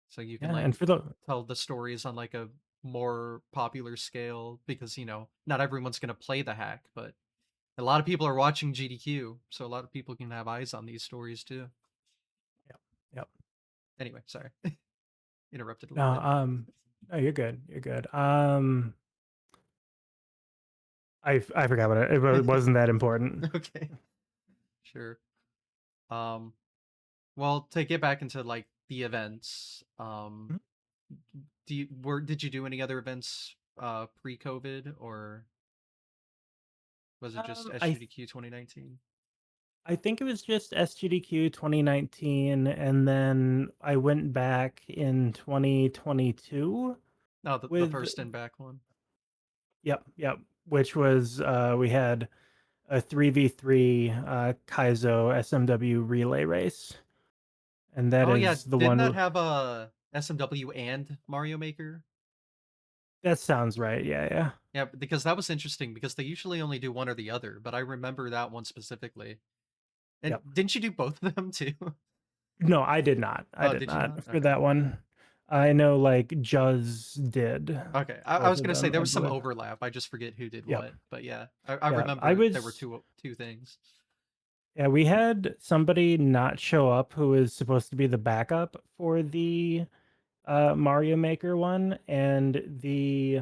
So you can Yeah, like and for the tell the stories on like a more popular scale because not everyone's gonna play the hack, but a lot of people are watching GDQ, so a lot of people can have eyes on these stories too. Yep. Yep. Anyway, sorry, interrupted a No, little bit. no, you're good. You're good. I forgot what it wasn't that important. Okay, sure. Um, well, to get back into like the events, Mhm. did you do any other events pre-COVID, or was it just I SGDQ 2019? I think it was just SGDQ 2019, and then I went back in 2022 No, the with first and back one. yep, which was we had a 3v3 Kaizo SMW relay race, and that Oh yeah, is the didn't that one have a SMW and Mario Maker? that sounds right. Yeah, yeah. Yeah, because that was interesting because they usually only do one or the other, but I remember that one specifically. And Yep. didn't you do both of them too? No, I did not. I Oh, did did you not? not for Okay. that one. I know like Juz did Okay. I both was of gonna say them, there I was some believe. overlap. I just forget who did Yep. what. But yeah, I Yeah. I remember there were was two things. Yeah, we had somebody not show up who was supposed to be the backup for the Mario Maker one, and the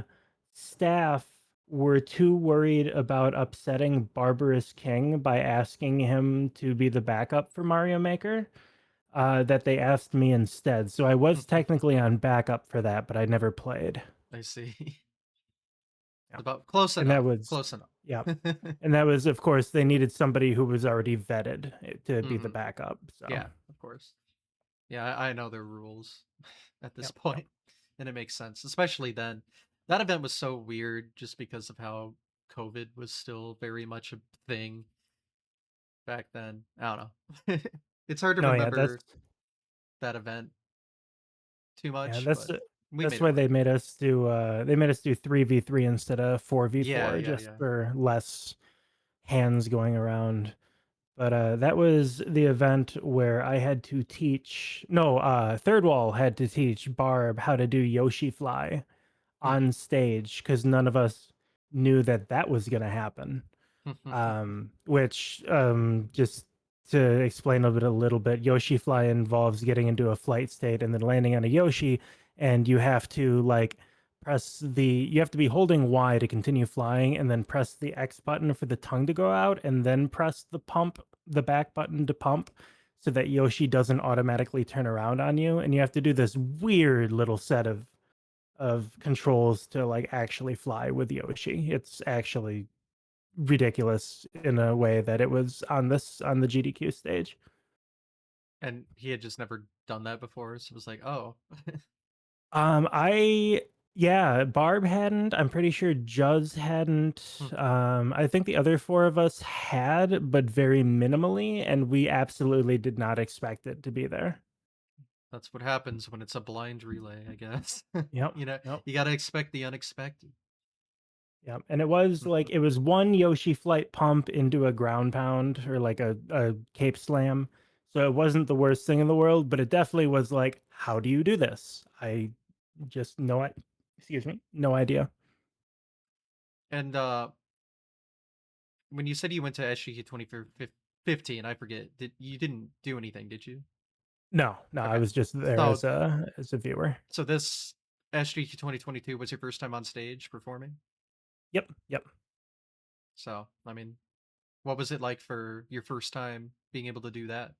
staff were too worried about upsetting Barbarous King by asking him to be the backup for Mario Maker, that they asked me instead. So I was technically on backup for that, but I never played. I see. Yeah. About close And that enough. was Close enough. yeah. And that was, of course, they needed somebody who was already vetted to be the Hmm. backup. So, Yeah, of course. Yeah, I know their rules at this yep, yep. point, and it makes sense, especially then. That event was so weird just because of how COVID was still very much a thing back then. I don't know. It's hard to No, yeah, remember that event too yeah, much, that's but we that's made it why work. they made us do 3v3 instead of Yeah, 4v4 yeah, just yeah. for less hands going around. But that was the event where I had to teach no, Third Wall had to teach Barb how to do Yoshi Fly on stage because none of us knew that that was going to happen. Which just to explain a little bit, Yoshi Fly involves getting into a flight state and then landing on a Yoshi, and you have to like you have to be holding Y to continue flying, and then press the X button for the tongue to go out, and then press the back button to pump, so that Yoshi doesn't automatically turn around on you, and you have to do this weird little set of controls to like actually fly with Yoshi. It's actually ridiculous in a way that it was on the GDQ stage. And he had just never done that before, so it was like, oh. I yeah, Barb hadn't. I'm pretty sure Juz hadn't. I think the other four of us had, but very minimally, and we absolutely did not expect it to be there. That's what happens when it's a blind relay, I guess. Yep. You know, Yep. you got to expect the unexpected. Yep. And it was like it was one Yoshi flight pump into a ground pound or like a cape slam. So it wasn't the worst thing in the world, but it definitely was like, how do you do this? I just excuse me, no idea. And when you said you went to SGQ 2015, I forget. You didn't do anything, did you? No, no, I Okay. was just there So as a viewer. so this SGQ 2022 was your first time on stage performing? Yep, yep. So, I mean, what was it like for your first time being able to do that?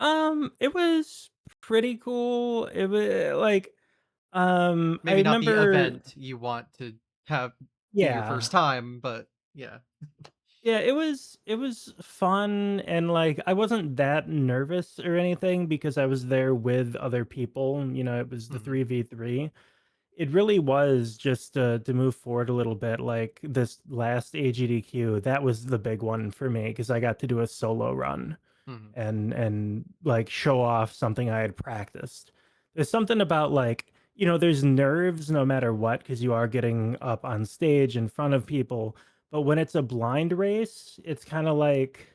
It was pretty cool. It was like I Maybe not the remember event you want to have be your yeah. first time, but yeah. Yeah, it was fun and like I wasn't that nervous or anything because I was there with other people. You know, it was the Hmm. 3v3. It really was just to move forward a little bit. Like this last AGDQ, that was the big one for me because I got to do a solo run Hmm. and like show off something I had practiced. There's something about like, you know, there's nerves no matter what because you are getting up on stage in front of people. But when it's a blind race, it's kind of like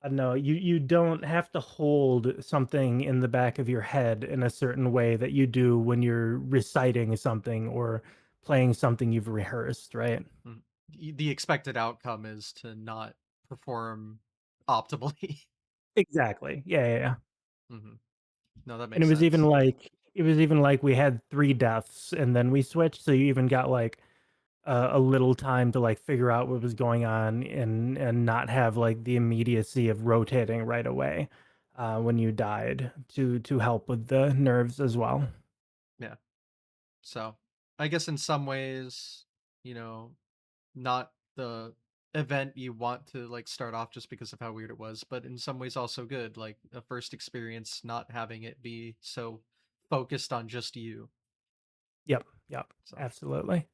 I don't know, you don't have to hold something in the back of your head in a certain way that you do when you're reciting something or playing something you've rehearsed, right? Hmm. The expected outcome is to not perform optimally. Exactly. Yeah, yeah, yeah. Hmm. No, that And makes sense. it was even like we had 3 deaths and then we switched, so you even got like a little time to like figure out what was going on and not have like the immediacy of rotating right away when you died to help with the nerves as well. Yeah. So, I guess in some ways, you know, not the event you want to like start off just because of how weird it was, but in some ways also good, like a first experience not having it be so focused on just you. Yep, yep, So, absolutely.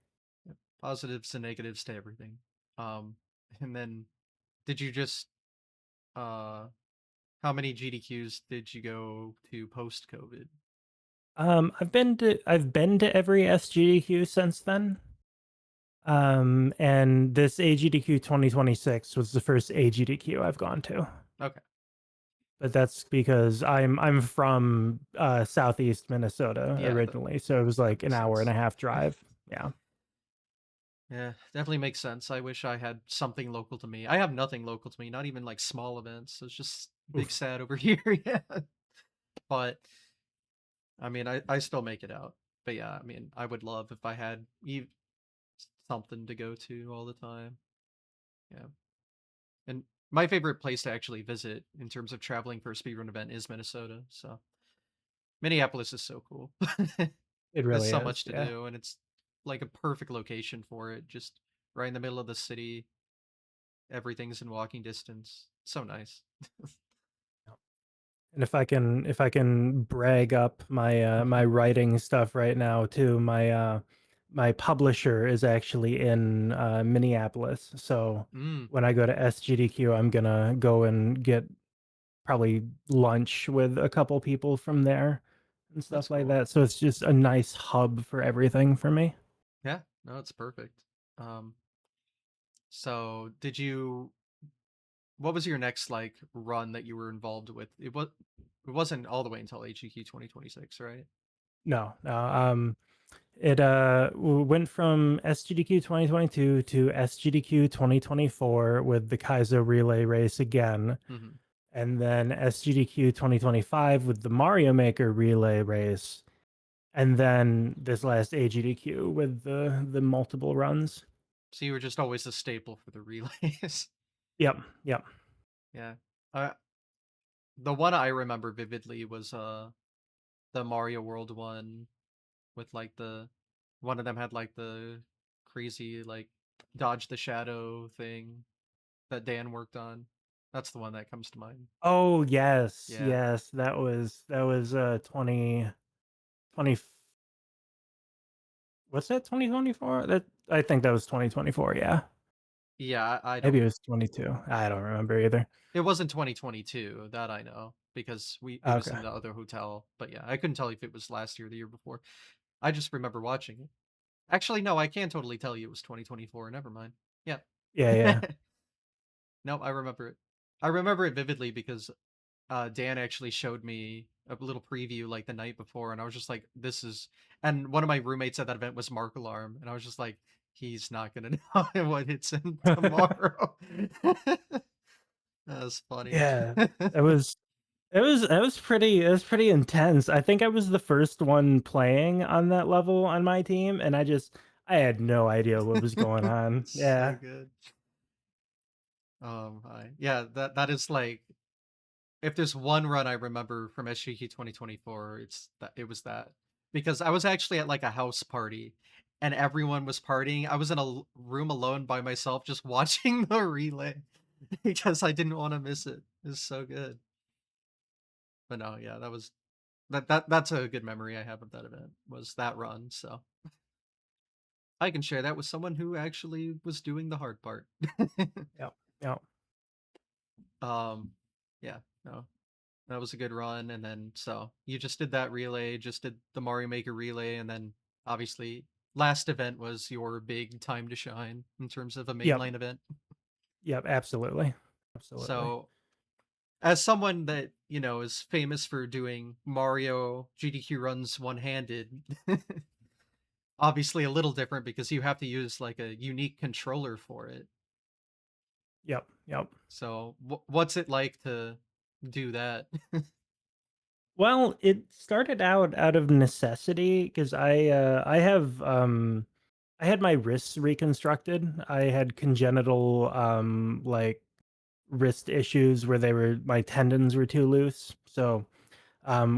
yeah, positives and negatives to everything. Um and then did you just uh how many GDQs did you go to post COVID? I've been to every SGDQ since then. And this AGDQ 2026 was the first AGDQ I've gone to. Okay. But that's because I'm from southeast Minnesota Yeah, originally, so it was that like an makes hour and sense. a half drive. Yeah. Yeah, definitely makes sense. I wish I had something local to me. I have nothing local to me, not even like small events. So it's just big Oof. sad over here. Yeah. But I mean, I still make it out. But yeah, I mean, I would love if I had something to go to all the time. Yeah. And my favorite place to actually visit in terms of traveling for a speedrun event is Minnesota. So Minneapolis is so cool. It There's really so is. much to Yeah. do, and it's like a perfect location for it. Just right in the middle of the city. Everything's in walking distance. So nice. And if I can brag up my my Hmm. writing stuff right now too, my publisher is actually in Minneapolis. So Mm, when I go to SGDQ, I'm gonna go and get probably lunch with a couple people from there and that's stuff like cool. that. So it's just a nice hub for everything for me. Yeah, no, it's perfect. Um, so did you what was your next like run that you were involved with? It wasn't all the way until HEQ 2026, right? No, no. It went from SGDQ 2022 to SGDQ 2024 with the Kaizo relay race again, Hmm. and then SGDQ 2025 with the Mario Maker relay race, and then this last AGDQ with the multiple runs. So you were just always a staple for the relays. Yep, yep. Yeah. Uh, the one I remember vividly was the Mario World one with like the one of them had like the crazy like dodge the shadow thing that Dan worked on. That's the one that comes to mind. Oh yes, Yeah. yes. That was 2020. What's that, 2024? That I think that was 2024. Yeah, Yeah, I maybe don't it was 22. I don't remember either. it wasn't 2022, that I know, because we it was Okay. in the other hotel. But yeah, I couldn't tell you if it was last year or the year before. I just remember watching it. Actually, no, I can totally tell you it was 2024. Never mind. Yeah. Yeah, yeah. Nope, I remember it. I remember it vividly because Dan actually showed me a little preview like the night before, and I was just like, "This is." And one of my roommates at that event was Mark Alarm, and I was just like, "He's not gonna know what it's in tomorrow." That was funny. Yeah, it was it was pretty intense. I think I was the first one playing on that level on my team, and I had no idea what was going on. So Yeah. good. Yeah, that is like if there's one run I remember from SGK 2024, it was that because I was actually at like a house party and everyone was partying. I was in a room alone by myself just watching the relay because I didn't want to miss it. It was so good. But no, yeah, that's a good memory I have of that event was that run. So I can share that with someone who actually was doing the hard part. Yep. Yep. um, yeah, no, that was a good run. And then so you just did that relay, just did the Mario Maker relay, and then obviously last event was your big time to shine in terms of a Yep. mainline event. Yep. Absolutely. Absolutely. So as someone that, is famous for doing Mario GDQ runs one-handed, obviously a little different because you have to use like a unique controller for it. Yep. Yep. So what's it like to do that? Well, it started out of necessity because I had my wrists reconstructed. I had congenital like wrist issues where my tendons were too loose. So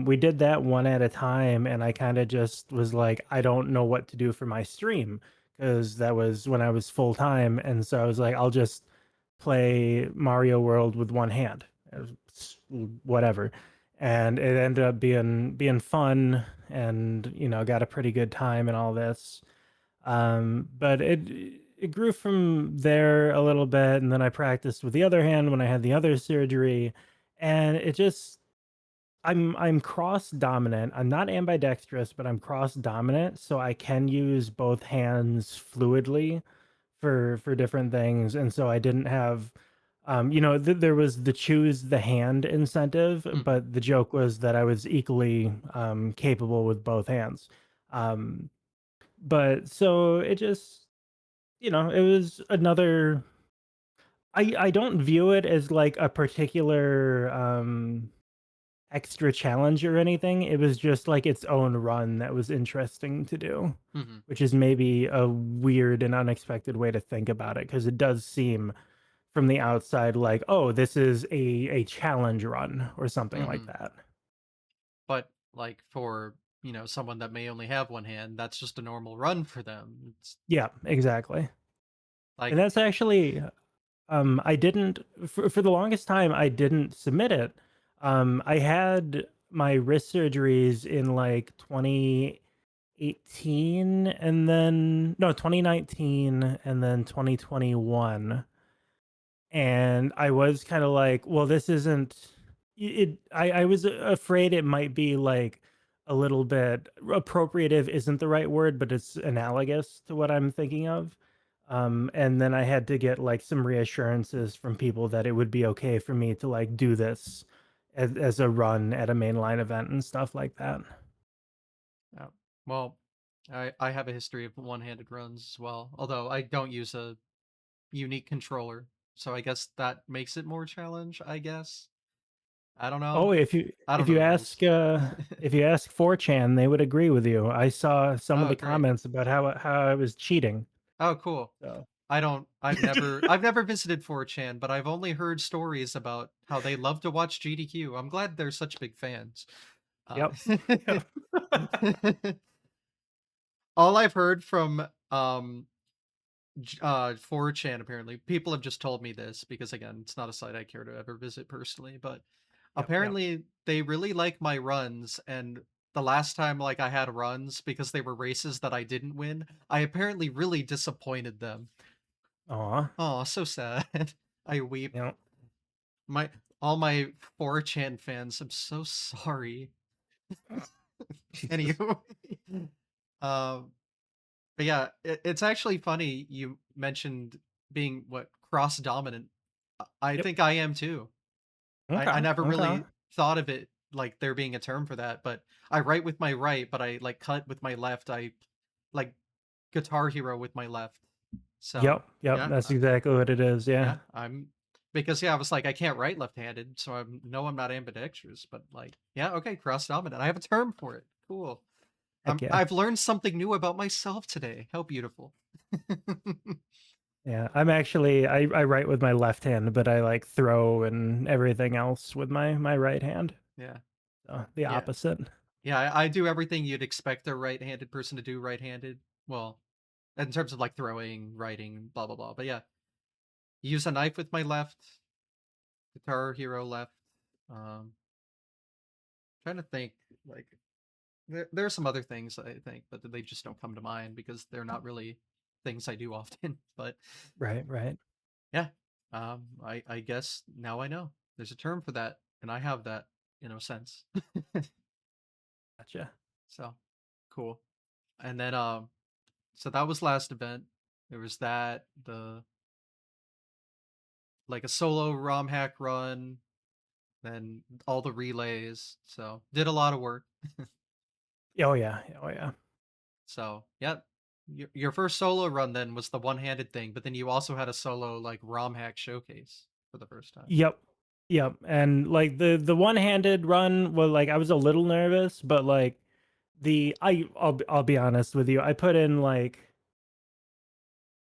we did that one at a time, and I kind of just was like, I don't know what to do for my stream because that was when I was full time, and so I was like, I'll just play Mario World with one hand, whatever. And it ended up being fun, and got a pretty good time and all this. But it grew from there a little bit, and then I practiced with the other hand when I had the other surgery, and it just I'm cross dominant. I'm not ambidextrous, but I'm cross dominant, so I can use both hands fluidly for different things. And so I didn't have there was the choose the hand incentive, Mhm. but the joke was that I was equally capable with both hands. Um, but so it just, it was another. I don't view it as like a particular extra challenge or anything. It was just like its own run that was interesting to do, Mhm. which is maybe a weird and unexpected way to think about it because it does seem from the outside like, oh, this is a challenge run or something like Mhm. that. But like for someone that may only have one hand, that's just a normal run for them. It's Yeah, exactly. And like, that's actually I didn't for the longest time I didn't submit it. I had my wrist surgeries in like 2018 and then no 2019 and then 2021, and I was kind of like, well, this isn't it. I was afraid it might be like a little bit appropriative isn't the right word, but it's analogous to what I'm thinking of. And then I had to get like some reassurances from people that it would be okay for me to like do this as a run at a mainline event and stuff like that. uh, well, I have a history of one-handed runs as well, although I don't use a unique controller, so I guess that makes it more challenge. I guess I don't know. Oh, I don't know the rules. if you ask 4chan, they would agree with you. I saw some of Oh, the great. comments about how I was cheating. Oh, cool. So, I don't. I've never visited 4chan, but I've only heard stories about how they love to watch GDQ. I'm glad they're such big fans. Uh, yep. Yep. all I've heard from 4chan, apparently people have just told me this because again, it's not a site I care to ever visit personally, but Yep. Yep. apparently they really like my runs, and the last time like I had runs because they were races that I didn't win, I apparently really disappointed them. Aw. Oh, so sad. I weep. Yep. My all my 4chan fans, I'm so sorry. Jesus. Anywho, um, but yeah, it's actually funny you mentioned being what cross dominant. I Yep. think I am too. I Okay. never Okay. really thought of it like there being a term for that, but I write with my right, but I like cut with my left. I like Guitar Hero with my left. So Yep. Yep. yeah, That's exactly what it is. Yeah. yeah, I'm because yeah, I was like I can't write left-handed, so I'm not ambidextrous, but like yeah, okay, cross dominant. I have a term for it. Cool. Heck yeah. I've learned something new about myself today. How beautiful. Yeah. I'm actually I write with my left hand, but I like throw and everything else with my right hand. Yeah. So the Yeah. opposite. Yeah, I do everything you'd expect a right-handed person to do right-handed. Well, in terms of like throwing, writing, blah blah blah. But yeah, use a knife with my left, Guitar Hero left. Trying to think like there are some other things I think, but they just don't come to mind because they're not really things I do often. But Right. Right. yeah, I guess now I know there's a term for that, and I have that in a sense. Gotcha. So cool. And then so that was last event. There was that the like a solo ROM hack run, then all the relays. So did a lot of work. Oh yeah. Oh yeah. So yeah, your first solo run then was the one-handed thing, but then you also had a solo like ROM hack showcase for the first time. Yep. Yep. And like the one-handed run, well, like I was a little nervous, but like I'll be honest with you. I put in like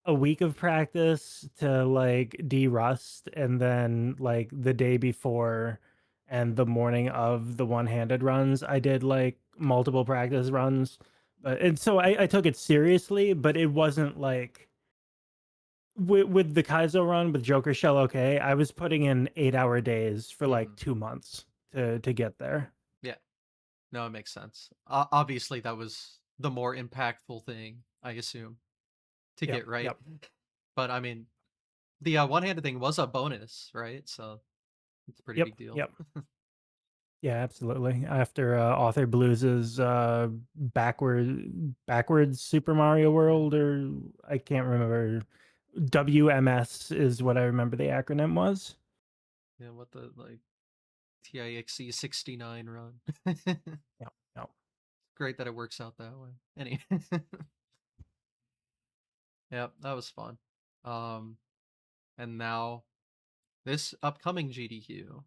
a week of practice to like de-rust, and then like the day before and the morning of the one-handed runs, I did like multiple practice runs. But and so I took it seriously, but it wasn't like with the Kaizo run with Joker Shell, okay, I was putting in 8-hour days for like Hmm. 2 months to get there. Yeah, no, it makes sense. Obviously, that was the more impactful thing, I assume, to Yep, get right. yep, But I mean, the one-handed thing was a bonus, right? So it's a pretty yep, big deal. yep. Yeah, absolutely. After Author Blues's backwards Super Mario World, or I can't remember. WMS is what I remember the acronym was. Yeah, what the like TIXC 69 run. Yep, yep, Great that it works out that way. Anyway, yeah, that was fun. Um, and now this upcoming GDQ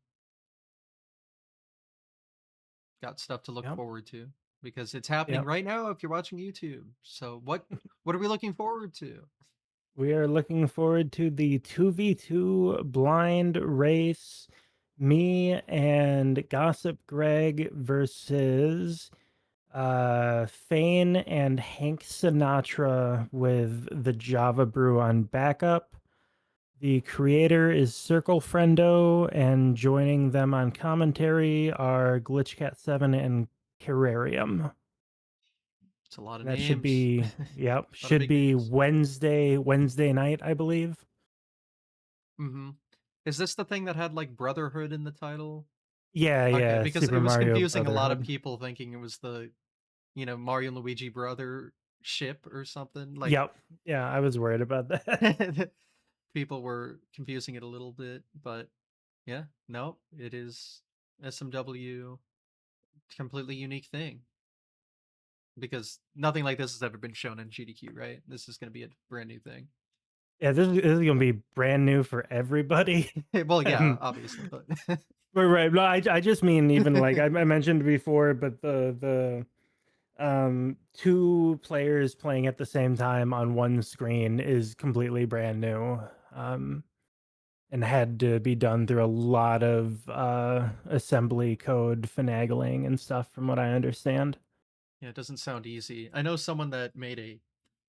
got stuff to look yep, forward to because it's happening yep. right now if you're watching YouTube. So what are we looking forward to? We are looking forward to the 2v2 blind race. Me and Gossip Greg versus Fane and Hank Sinatra with the Java Brew on backup. The creator is Circle Friendo, and joining them on commentary are Glitchcat7 and Carrarium. It's a lot of And that should names. be, yep, A lot of should big be names. Wednesday night, I believe. Mm-hmm. Is this the thing that had like Brotherhood in the title? Yeah, Okay, yeah, because Super it was Mario confusing a lot of Brotherhood. people thinking it was the, Mario and Luigi brother ship or something. Like Yep. Yeah, I was worried about that. people were confusing it a little bit, but yeah, no, it is SMW completely unique thing because nothing like this has ever been shown in GDQ, right? This is going to be a brand new thing. Yeah, this is gonna be brand new for everybody. Well, yeah, And obviously, but right. No, I just mean even like I mentioned before, but the two players playing at the same time on one screen is completely brand new. Um and had to be done through a lot of assembly code finagling and stuff from what I understand. yeah, it doesn't sound easy. I know someone that made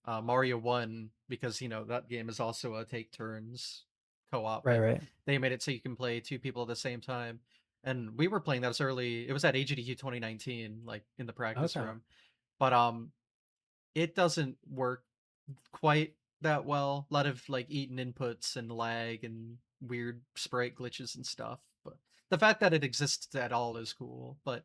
a Mario 1 because, that game is also a take turns co-op, Right, but right. they made it so you can play two people at the same time. And we were playing that as early. It was at AGDQ 2019, like in the practice Okay. room. But it doesn't work quite that well. A lot of like eaten inputs and lag and weird sprite glitches and stuff. But the fact that it exists at all is cool. But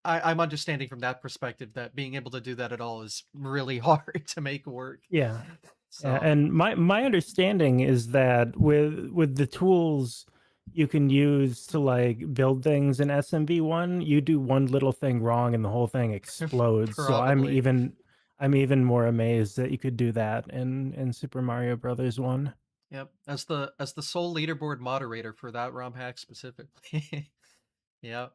I'm understanding from that perspective that being able to do that at all is really hard to make work. Yeah. Yeah, So and my understanding is that with the tools you can use to like build things in SMV1, you do one little thing wrong and the whole thing explodes. So probably, I'm even more amazed that you could do that in Super Mario Brothers 1. yep. As the sole leaderboard moderator for that ROM hack specifically, yep.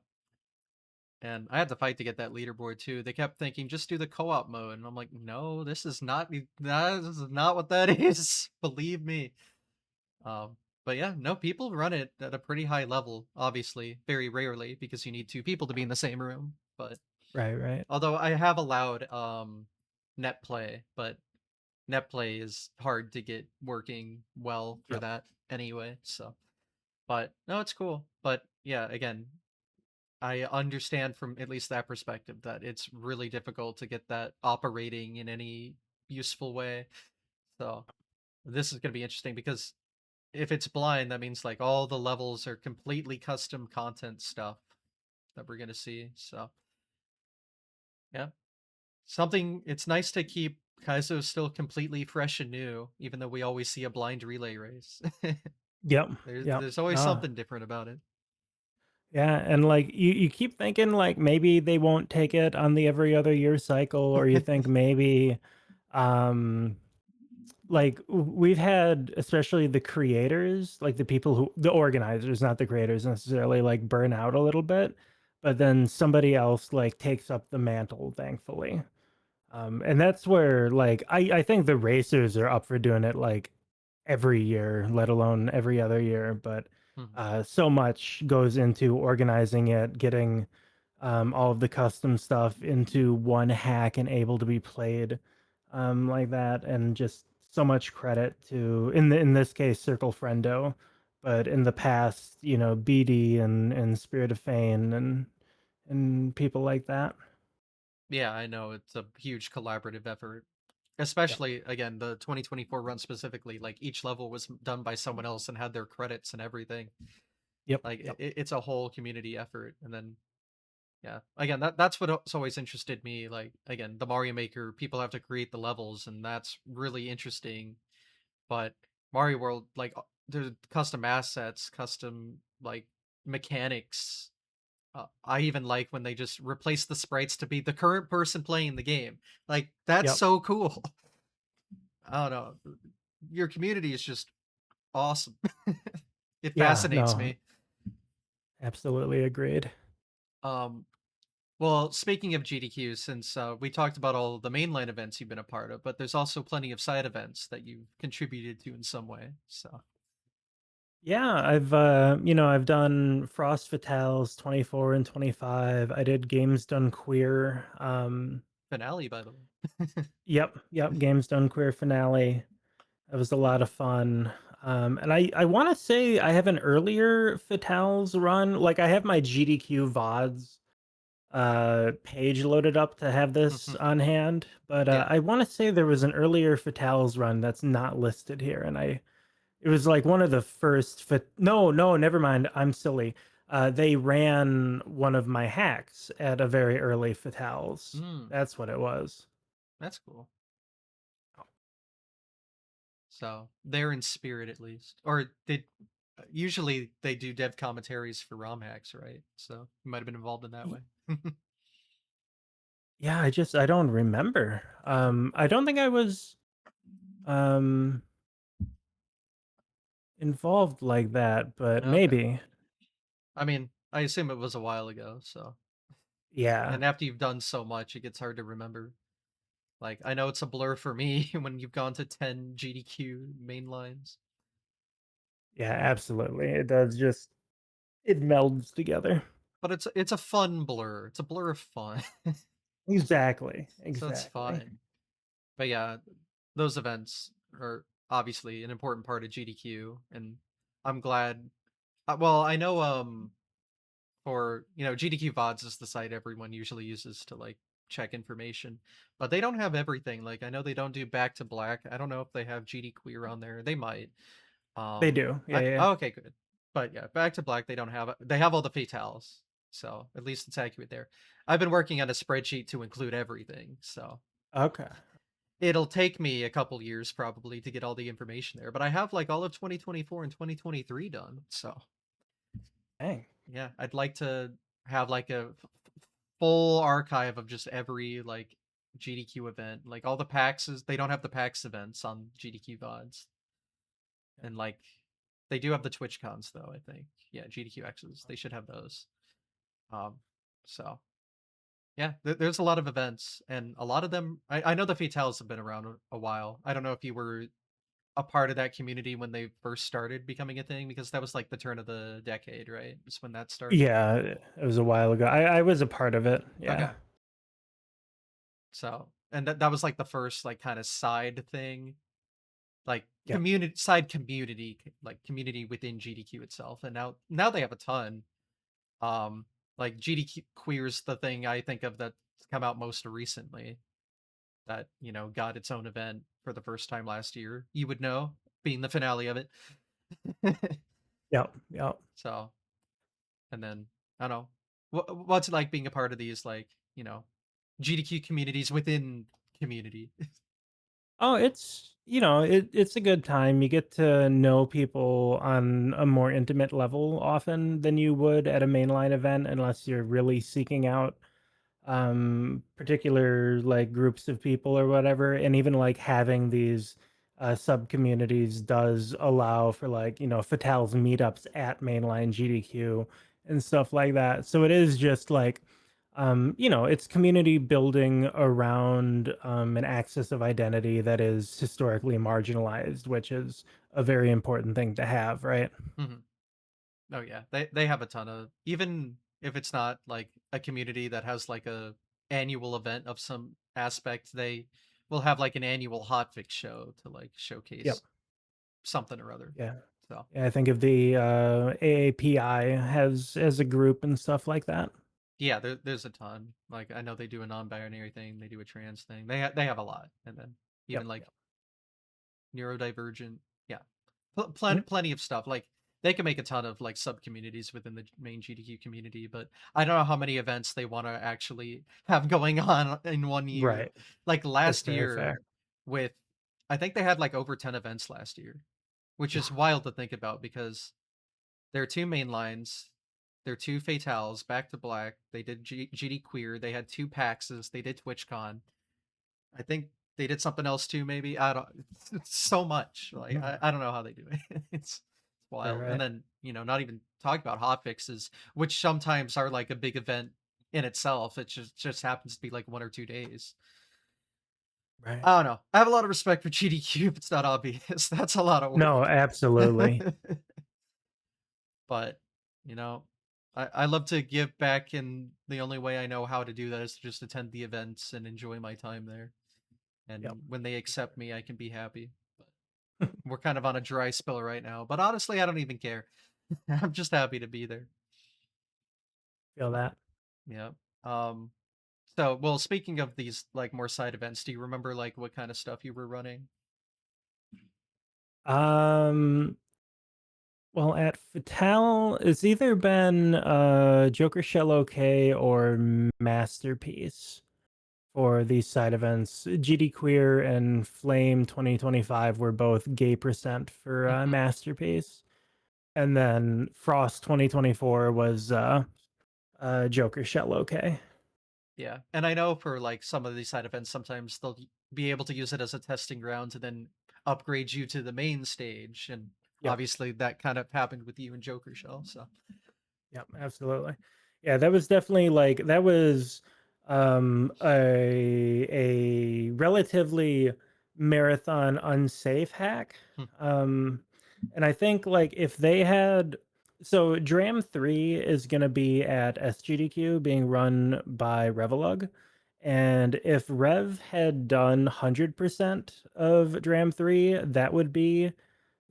And I had to fight to get that leaderboard too. They kept thinking just do the co-op mode, and I'm like, no, this is not what that is. Believe me. But yeah, no, people run it at a pretty high level. Obviously, very rarely because you need two people to be in the same room. But Right, right. although I have allowed net play, but net play is hard to get working well for Yep. that anyway. So, but no, it's cool. But yeah, again, I understand from at least that perspective that it's really difficult to get that operating in any useful way. So this is going to be interesting because if it's blind, that means like all the levels are completely custom content stuff that we're going to see. So yeah, something. It's nice to keep Kaizo still completely fresh and new, even though we always see a blind relay race. Yep. there's Yep. there's always No. something different about it. Yeah, and like you keep thinking like maybe they won't take it on the every other year cycle, or you think maybe um like we've had especially the creators, like the people who the organizers, not the creators necessarily, like burn out a little bit, but then somebody else like takes up the mantle, thankfully. And that's where like I think the racers are up for doing it like every year, let alone every other year. But Mhm. so much goes into organizing it, getting all of the custom stuff into one hack and able to be played like that, and just so much credit to in this case Circle Friendo, but in the past, BD and Spirit of Fane and people like that. Yeah, I know it's a huge collaborative effort. Yep. Especially again, the 2024 run specifically, like each level was done by someone else and had their credits and everything. Yep. Like Yep. it's a whole community effort. And then yeah, again, that's what's always interested me. Like again, the Mario Maker, people have to create the levels, and that's really interesting. But Mario World, like there's custom assets, custom like mechanics. I even like when they just replace the sprites to be the current person playing the game. Like that's Yep. so cool. I don't know. Your community is just awesome. It Yeah. fascinates No. me. Absolutely agreed. Um, well, speaking of GDQ, since we talked about all the mainline events you've been a part of, but there's also plenty of side events that you've contributed to in some way. So Yeah, I've done Frost Fatales 24 and 25. I did Games Done Queer. Finale, by the way. Yep, Games Done Queer finale. That was a lot of fun. And I want to say I have an earlier Fatales run. Like I have my GDQ VODs page loaded up to have this Mhm. on hand, but Yeah. I want to say there was an earlier Fatales run that's not listed here, and it was like one of the first no, never mind. I'm silly. They ran one of my hacks at a very early Fatales. Mm, That's what it was. that's cool. So they're in spirit at least, or they usually they do dev commentaries for ROM hacks, right? So you might have been involved in that Y- way. Yeah, I don't remember. I don't think I was um involved like that, but Okay. maybe. I mean, I assume it was a while ago, so Yeah. and after you've done so much, it gets hard to remember. Like I know it's a blur for me when you've gone to 10 GDQ main lines, Yeah, absolutely. It does just it melds together. but it's a fun blur. It's a blur of fun, Exactly. so it's Exactly. fine. But yeah, those events are obviously an important part of GDQ, and I'm glad. Well, I know for GDQ VODs is the site everyone usually uses to like check information, but they don't have everything. Like I know they don't do Back to Black. I don't know if they have GD Queer on there. They might. They do. Yeah, I yeah. oh, okay, good. But yeah, Back to Black they don't have. They have all the fatales, so at least it's accurate there. I've been working on a spreadsheet to include everything, so Okay. it'll take me a couple years probably to get all the information there. But I have like all of 2024 and 2023 done, so Dang. yeah, I'd like to have like a full archive of just every like GDQ event. Like all the PAX is they don't have the PAX events on GDQ VODs. And like they do have the Twitch cons though, I think. Yeah, GDQ X's. They should have those. Um so yeah, there's a lot of events and a lot of them I know the Fatales have been around a while. I don't know if you were a part of that community when they first started becoming a thing because that was like the turn of the decade, right? It's when that started. Yeah, it was a while ago. I was a part of it. Yeah. Okay. So, and that was like the first like kind of side thing, like Yep. community, like community within GDQ itself. And now they have a ton. Like GDQ Queer's the thing I think of that's come out most recently that, got its own event for the first time last year. You would know, being the finale of it. Yep. Yep. So, and then I don't know. What's it like being a part of these like, GDQ communities within community? Oh, it's a good time. You get to know people on a more intimate level often than you would at a mainline event unless you're really seeking out particular like groups of people or whatever. And even like having these sub communities does allow for like fatales meetups at mainline GDQ and stuff like that. So it is just like it's community building around an axis of identity that is historically marginalized, which is a very important thing to have, right? Mhm. Oh yeah, they have a ton of, even if it's not like a community that has like a annual event of some aspect, they will have like an annual hotfix show to like Yep. showcase something or other. Yeah. So Yeah, I think of the AAPI has a group and stuff like that. yeah, there's a ton. Like I know they do a non-binary thing, they do a trans thing. They have a lot, and then even Yep. like Yep. neurodivergent. Yeah, Mhm. plenty of stuff. Like they can make a ton of like sub communities within the main GDQ community, but I don't know how many events they want to actually have going on in one year. Right. Like That's last very year, fair. with I think they had like over 10 events last year, which is wild to think about because there are two main lines. There are two fatales back to black. They did GD Queer. They had two PAXs. They did TwitchCon. I think they did something else too, maybe. I don't. It's so much. Like Mhm. I don't know how they do it. It's Right, wild. And right. then not even talk about hot fixes, which sometimes are like a big event in itself. It just happens to be like 1 or 2 days. Right. I don't know. I have a lot of respect for GDQ. If it's not obvious, that's a lot of No, work. absolutely. but you know, I love to give back, and the only way I know how to do that is to just attend the events and enjoy my time there. Yep. And when they accept me, I can be happy. But we're kind of on a dry spell right now. But honestly, I don't even care. I'm just happy to be there. Feel But that. yeah. Um. So, well, speaking of these like more side events, do you remember like what kind of stuff you were running? Um, well, at Fatal, it's either been Joker Shell OK or Masterpiece for these side events. GD Queer and Flame 2025 were both gay percent for Hmm. Masterpiece. And then Frost 2024 was Joker Shell OK. Yeah, and I know for like some of these side events, sometimes they'll be able to use it as a testing ground to then upgrade you to the main stage, and Yep. obviously that kind of happened with you and Joker Shell. So, Yep, absolutely. Yeah, that was definitely like that was a relatively marathon unsafe hack. hmm, Um and I think like if they had so Dram 3 is going to be at SGDQ being run by Revelug. And if Rev had done 100% of Dram 3, that would be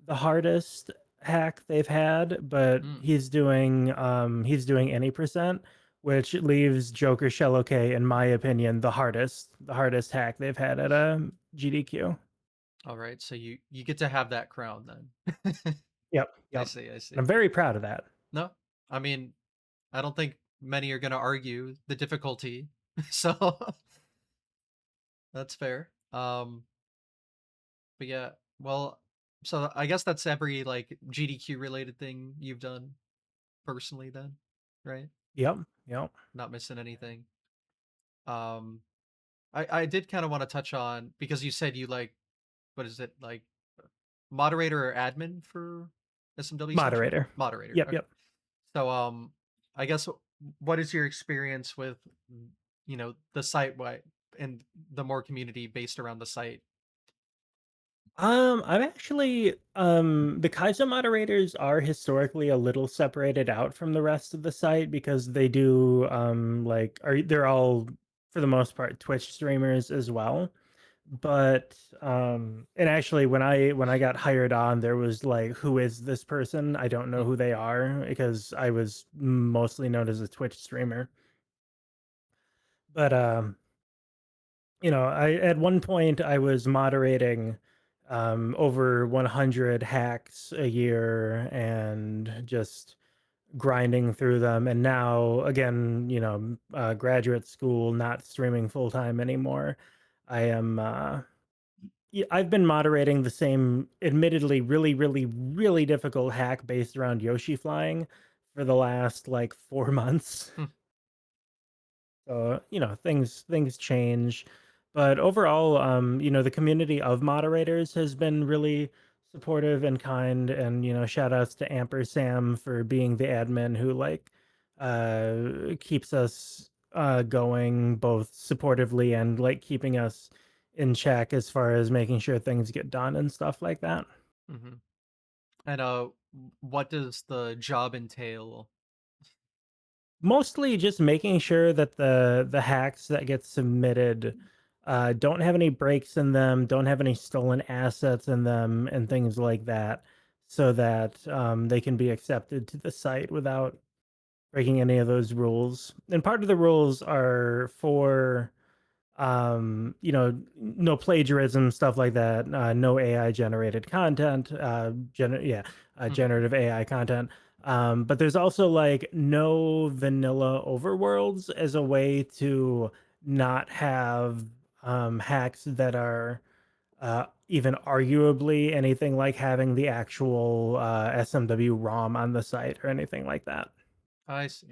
the hardest hack they've had, but hmm, he's doing any percent, which leaves Joker Shell OK, in my opinion, the hardest hack they've had at a GDQ. all right. So you get to have that crown then. Yep, I yep. see. I And see. I'm very proud of that. No, I mean I don't think many are going to argue the difficulty, so that's fair. But yeah, well, so I guess that's every like GDQ related thing you've done personally, then, right? Yep, yep. Not missing anything. Um, I did kind of want to touch on, because you said you like, what is it, like moderator or admin for SMW Central? Moderator. Moderator. Yep, Okay. yep. So I guess what is your experience with the site, and the more community based around the site? I'm actually the Kaizo moderators are historically a little separated out from the rest of the site because they do like are they're all for the most part Twitch streamers as well. But and actually when I got hired on there was like who is this person? I don't know Hmm. who they are because I was mostly known as a Twitch streamer. But I at one point I was moderating over 100 hacks a year and just grinding through them. And now again, graduate school, not streaming full time anymore. I am. I've been moderating the same, admittedly, really, really, really difficult hack based around Yoshi flying for the last like 4 months. Hmm. So, things change. But overall, the community of moderators has been really supportive and kind. And, shout outs to Amper Sam for being the admin who keeps us going both supportively and like keeping us in check as far as making sure things get done and stuff like that. Hmm. And what does the job entail? Mostly just making sure that the hacks that get submitted don't have any breaks in them, don't have any stolen assets in them, and things like that, so that they can be accepted to the site without breaking any of those rules. And part of the rules are for no plagiarism, stuff like that, no AI generated content, Hmm. generative AI content. But there's also like no vanilla overworlds as a way to not have hacks that are even arguably anything like having the actual SMW ROM on the site or anything like that. I see.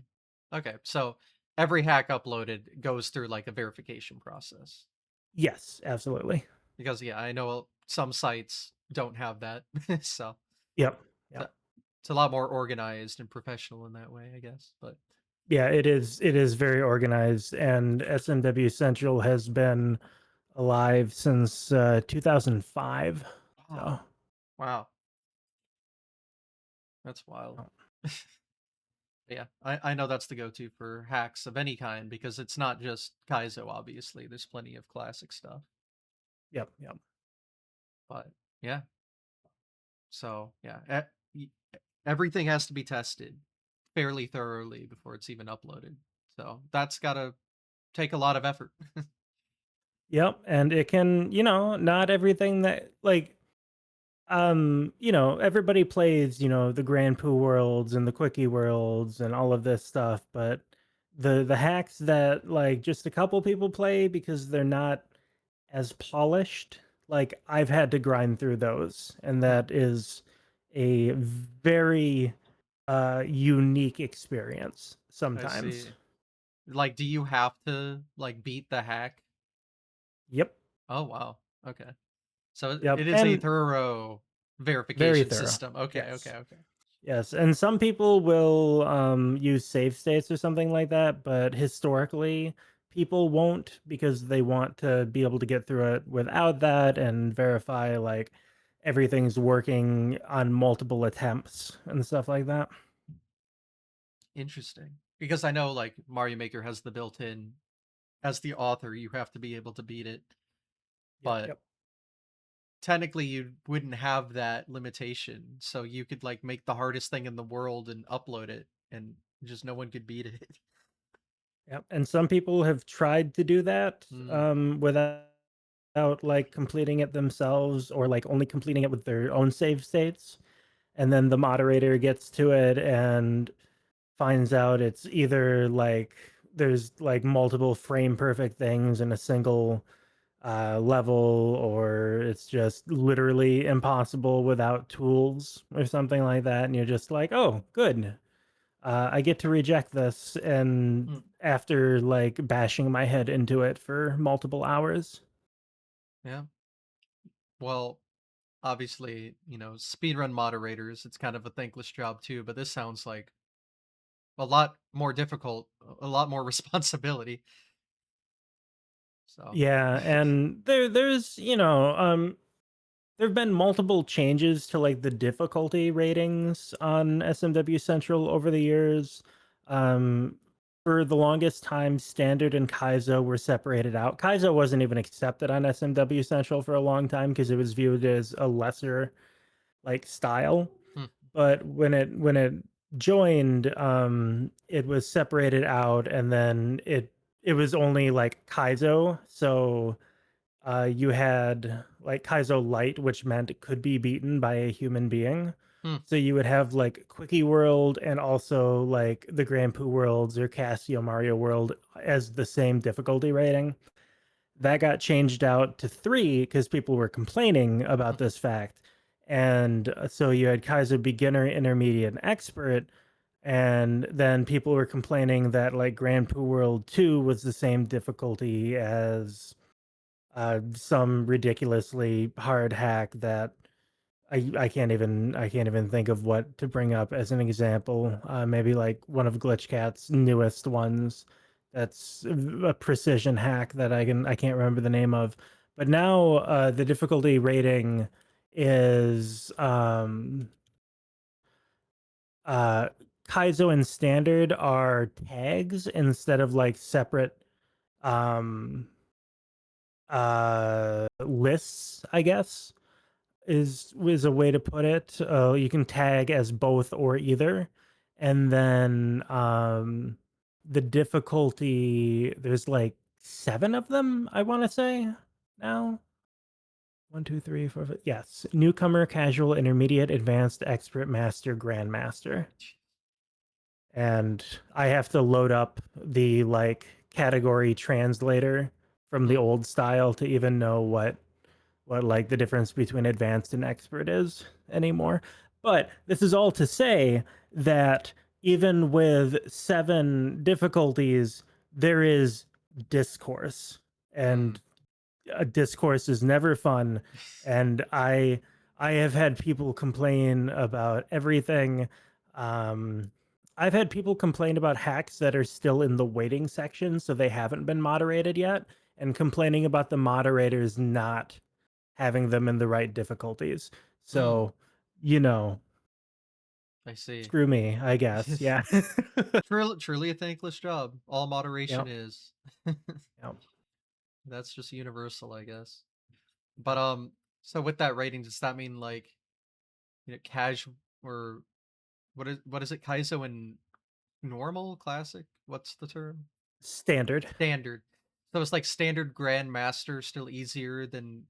Okay, so every hack uploaded goes through like a verification process. Yes, absolutely. Because yeah, I know some sites don't have that, so Yep. it's Yep. it's a lot more organized and professional in that way, I guess. But Yeah, it is very organized, and SMW Central has been alive since 2005. So wow, wow, that's wild. Yeah, I know that's the go-to for hacks of any kind because it's not just Kaizo, obviously. There's plenty of classic stuff. Yep, yep. But yeah, so yeah, everything has to be tested fairly thoroughly before it's even uploaded. So that's got to take a lot of effort. Yep, and it can, not everything that like everybody plays, the Grand Poo worlds and the Quickie worlds and all of this stuff, but the hacks that like just a couple people play because they're not as polished, like I've had to grind through those, and Hmm, that is a very unique experience I sometimes. see. Like, do you have to like beat the hack? Yep. Oh wow. Okay. So Yep. it is a And thorough very verification thorough. system. Okay, okay, Yes. okay. Yes, and some people will use save states or something like that, but historically, people won't because they want to be able to get through it without that and verify like everything's working on multiple attempts and stuff like that. Interesting. Because I know like Mario Maker has the built-in as the author, you have to be able to beat it, Yep, but yep, technically you wouldn't have that limitation. So you could like make the hardest thing in the world and upload it and just no one could beat it. yep. And some people have tried to do that Hmm. without like completing it themselves or like only completing it with their own save states. And then the moderator gets to it and finds out it's either like there's like multiple frame perfect things in a single level, or it's just literally impossible without tools or something like that. And you're just like, oh, good. I get to reject this. And Hmm. after like bashing my head into it for multiple hours. Yeah. Well, obviously, speedrun moderators, it's kind of a thankless job too, but this sounds like a lot more difficult, a lot more responsibility. So, Yeah. And there's, there have been multiple changes to like the difficulty ratings on SMW Central over the years. Um, for the longest time, Standard and Kaizo were separated out. Kaizo wasn't even accepted on SMW Central for a long time because it was viewed as a lesser like style. hmm, But when it joined, it was separated out, and then it was only like Kaizo. So you had like Kaizo Light, which meant it could be beaten by a human being. hmm, So you would have like Quickie World and also like the Grand Poo Worlds or Casio Mario World as the same difficulty rating. That got changed out to 3 because people were complaining about hmm, this fact. And so you had Kaizo Beginner, Intermediate, and Expert. And then people were complaining that like Grand Poo World 2 was the same difficulty as some ridiculously hard hack that I can't even think of what to bring up as an example. Maybe like one of GlitchCat's newest ones. That's a precision hack that I can't remember the name of. But now the difficulty rating is uh Kaizo and standard are tags instead of like separate um lists, I guess is a way to put it. You can tag as both or either, and then the difficulty. There's like 7 of them. I want to say now. One, two, three, four, five. Yes, newcomer, casual, intermediate, advanced, expert, master, grandmaster, and I have to load up the like category translator from the hmm. old style to even know what like the difference between advanced and expert is anymore. But this is all to say that even with 7 difficulties, there is discourse, Hmm. and a discourse is never fun. And I have had people complain about everything. Um, I've had people complain about hacks that are still in the waiting section, so they haven't been moderated yet, and complaining about the moderators not having them in the right difficulties. Hmm. So, you know, I see. Screw me, I guess. Yeah. Truly a thankless job. All moderation Yep. is. Yep. That's just universal, I guess. But so with that rating, does that mean like casual or what is it? Kaizo and normal, classic? What's the term? Standard. Standard. So it's like standard grandmaster still easier than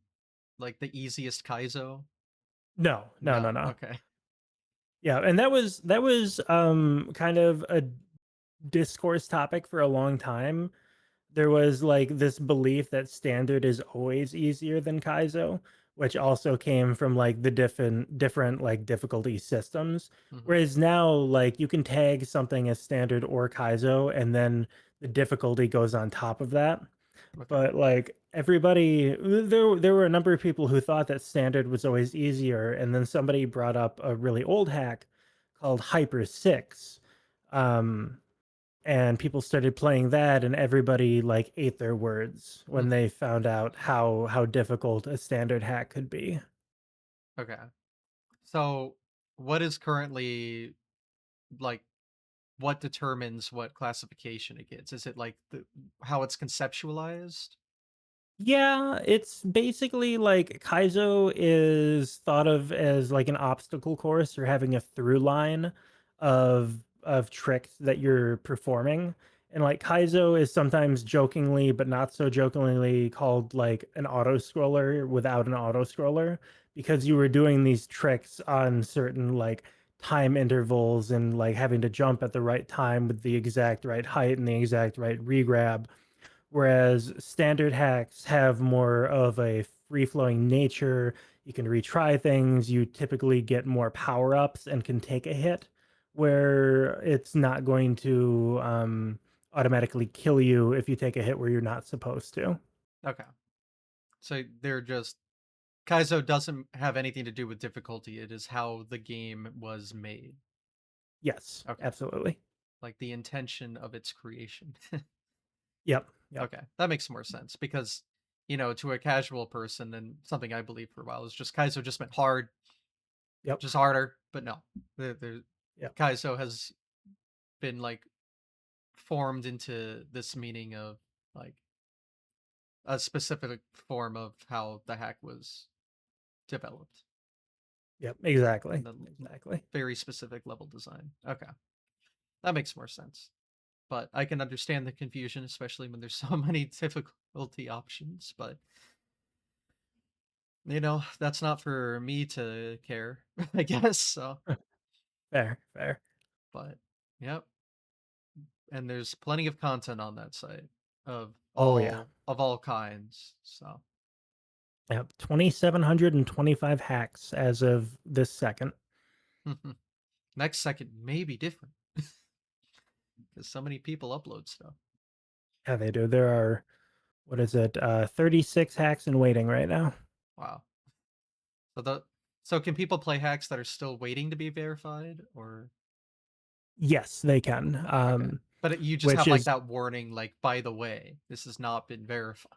like the easiest Kaizo? No, no, no, No. no. Okay. Yeah, and that was kind of a discourse topic for a long time. There was like this belief that standard is always easier than Kaizo, which also came from like the different like difficulty systems. Hmm. Whereas now, like you can tag something as standard or Kaizo, and then the difficulty goes on top of that. Okay. But like everybody, there were a number of people who thought that standard was always easier, and then somebody brought up a really old hack called Hyper Six. Um, and people started playing that, and everybody like ate their words when they found out how difficult a standard hack could be. Okay. So what is currently like what determines what classification it gets? Is it like how it's conceptualized? Yeah, it's basically like Kaizo is thought of as like an obstacle course or having a through line of tricks that you're performing. And like Kaizo is sometimes jokingly but not so jokingly called like an auto scroller without an auto scroller because you were doing these tricks on certain like time intervals and like having to jump at the right time with the exact right height and the exact right regrab, whereas standard hacks have more of a free flowing nature. You can retry things. You typically get more power ups and can take a hit where it's not going to automatically kill you if you take a hit where you're not supposed to. Okay. So they're just Kaizo doesn't have anything to do with difficulty. It is how the game was made. Yes, Okay. absolutely. Like the intention of its creation. Yep. Yep. Okay. That makes more sense because to a casual person and something I believed for a while is just Kaizo just meant hard, Yep. just harder, but no. The Yep. Kaizo has been like formed into this meaning of like a specific form of how the hack was developed Yep. Exactly. and the Exactly. very specific level design. Okay, that makes more sense. But I can understand the confusion, especially when there's so many difficulty options. But that's not for me to care, I guess. So, Fair. Fair. but yep, and there's plenty of content on that site of Oh yeah. all kinds. So, Yep. 2,725 hacks as of this second. next second may be different because so many people upload stuff. Yeah, they do. There are, what is it, 36 hacks in waiting right now. Wow. So can people play hacks that are still waiting to be verified, or Yes, they can. okay? But you just Which have like is, that warning, like by the way, this has not been verified.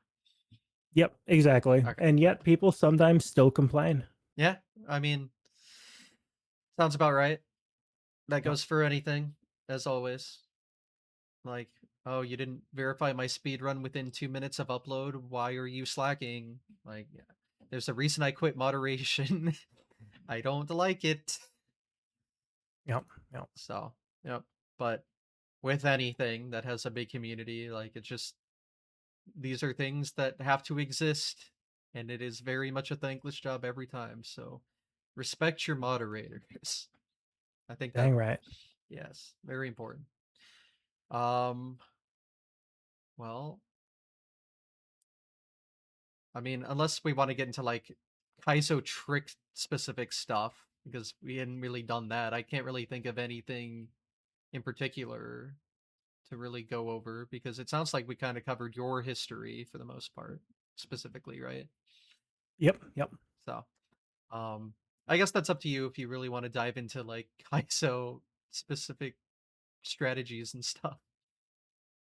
yep, exactly. Okay. And yet people sometimes still complain. Yeah, I mean, sounds about right. That Yep. goes for anything, as always. Like, oh, you didn't verify my speed run within 2 minutes of upload. Why are you slacking? Like, yeah. There's a reason I quit moderation. I don't like it. Yep. Yep. So, yep. But with anything that has a big community, like it's just these are things that have to exist, and it is very much a thankless job every time. So, respect your moderators. I think that Dang right. yes, very important. Um, well, I mean, unless we want to get into like Kaizo trick specific stuff, because we hadn't really done that. I can't really think of anything in particular to really go over because it sounds like we kind of covered your history for the most part, specifically, right? Yep. Yep. So, um, I guess that's up to you if you really want to dive into like Kaizo specific strategies and stuff.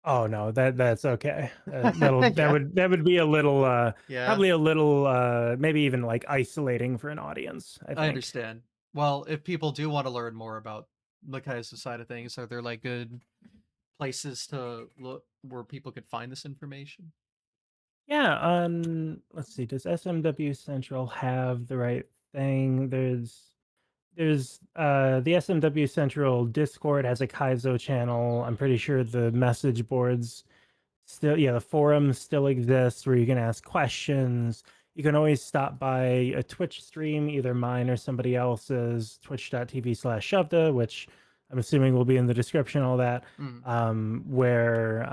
Oh no, that's okay. Yeah, That would be a little yeah, probably a little maybe even like isolating for an audience, I I think. understand. Well, if people do want to learn more about the Kaizo side of things, are there like good places to look where people could find this information? Yeah, let's see, does SMW Central have the right thing? There's the SMW Central Discord has a Kaizo channel. I'm pretty sure the message boards still, yeah, the forum still exists where you can ask questions. You can always stop by a Twitch stream, either mine or somebody else's, twitch.tv/shovda, which I'm assuming will be in the description, all that, Mm. where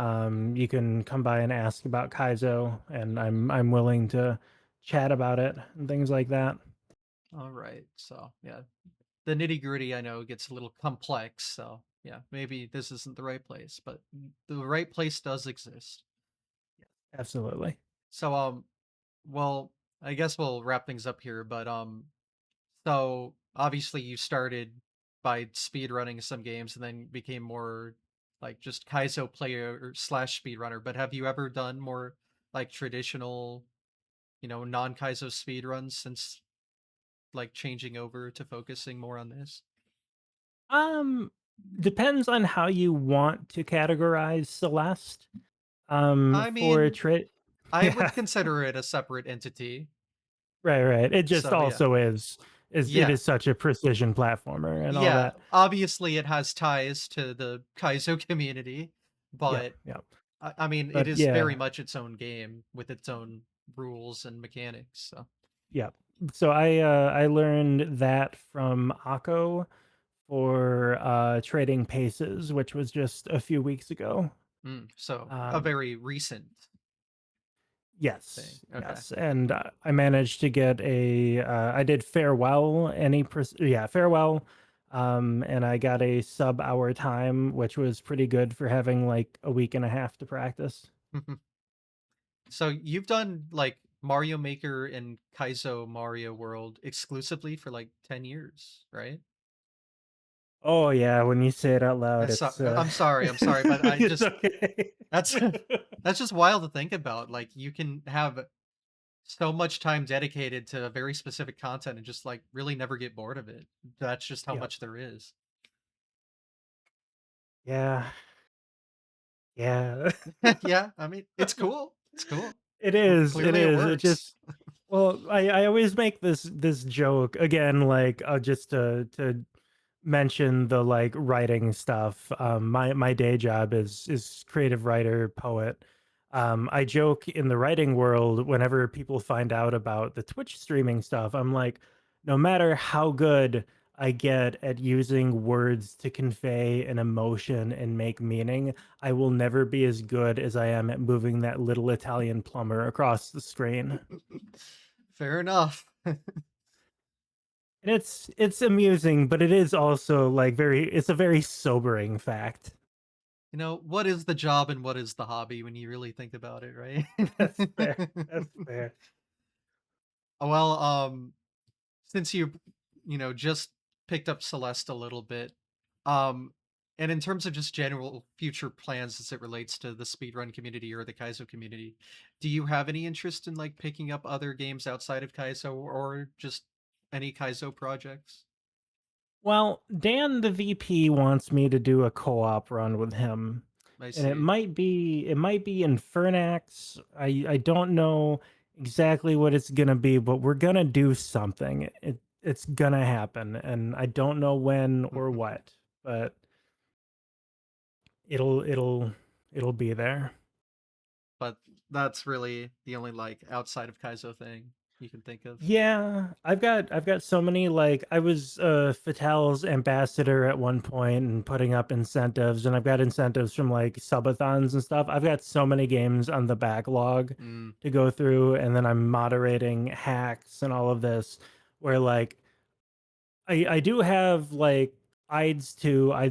you can come by and ask about Kaizo, and I'm willing to chat about it and things like that. All right. So yeah, the nitty gritty I know gets a little complex. So yeah, maybe this isn't the right place, but the right place does exist. Absolutely. So well, I guess we'll wrap things up here. But so obviously you started by speed running some games and then became more like just Kaizo player or slash speedrunner. But have you ever done more like traditional, non Kaizo speed runs since like changing over to focusing more on this? Um, Depends on how you want to categorize Celeste. I For mean, trade, I yeah, would consider it a separate entity. right, right. It just So yeah. also is it Yeah. is such a precision platformer and all Yeah. that. Obviously it has ties to the Kaizo community, Yep, but yep. I mean it But is very yeah, much its own game with its own rules and mechanics. So yep. So I learned that from Akko for trading paces, which was just a few weeks ago. so a Um, very recent thing. Yes, Okay. yes, and I managed to get I did farewell, yeah, farewell, and I got a sub-hour time, which was pretty good for having, like, a week and a half to practice. So you've done like Mario Maker and Kaizo Mario World exclusively for like 10 years, right? Oh, yeah, when you say it out loud, I'm sorry, but I it's just okay. that's that's just wild to think about. Like you can have so much time dedicated to very specific content and just like really never get bored of it. That's just how Yep. much there is. Yeah, yeah. Yeah, I mean, it's cool. It's cool. It Clearly it is, it works. just well, I always make this joke, again, like, just to mention the, like, writing stuff. My day job is creative writer, poet. I joke in the writing world whenever people find out about the Twitch streaming stuff, I'm like, no matter how good I get at using words to convey an emotion and make meaning, I will never be as good as I am at moving that little Italian plumber across the screen. Fair enough. And it's amusing, but it is also, like, it's a very sobering fact. What is the job and what is the hobby when you really think about it, right? That's fair. That's fair. Well, since you just picked up Celeste a little bit, um, and in terms of just general future plans as it relates to the speedrun community or the Kaizo community, do you have any interest in like picking up other games outside of Kaizo or just any Kaizo projects? Well, Dan, the VP, wants me to do a co-op run with him, I and see. it might be in Fernax. I don't know exactly what it's gonna be, but we're gonna do something. It's gonna happen, and I don't know when or what, but it'll it'll it'll be there. But that's really the only like outside of Kaizo thing you can think of. Yeah, I've got so many, like, I was Fatel's ambassador at one point and putting up incentives, and I've got incentives from, like, subathons and stuff. I've got so many games on the backlog Mm. to go through, and then I'm moderating hacks and all of this where, like, I do have, like, Ides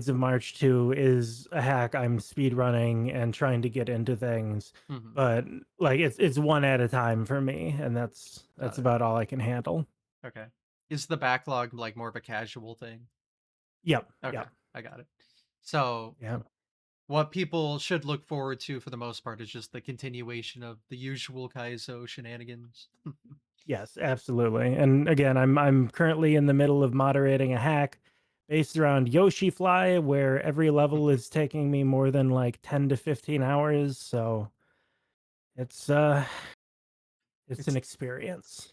of March 2 is a hack I'm speed running and trying to get into things, Hmm. but, like, it's one at a time for me, and that's Got it. about all I can handle. Okay. Is the backlog like more of a casual thing? Yep, Okay, yep, I got it. So yep. what people should look forward to for the most part is just the continuation of the usual Kaizo shenanigans. Yes, absolutely. And again, I'm currently in the middle of moderating a hack based around Yoshi Fly, where every level is taking me more than like 10 to 15 hours. So it's it's an It's experience.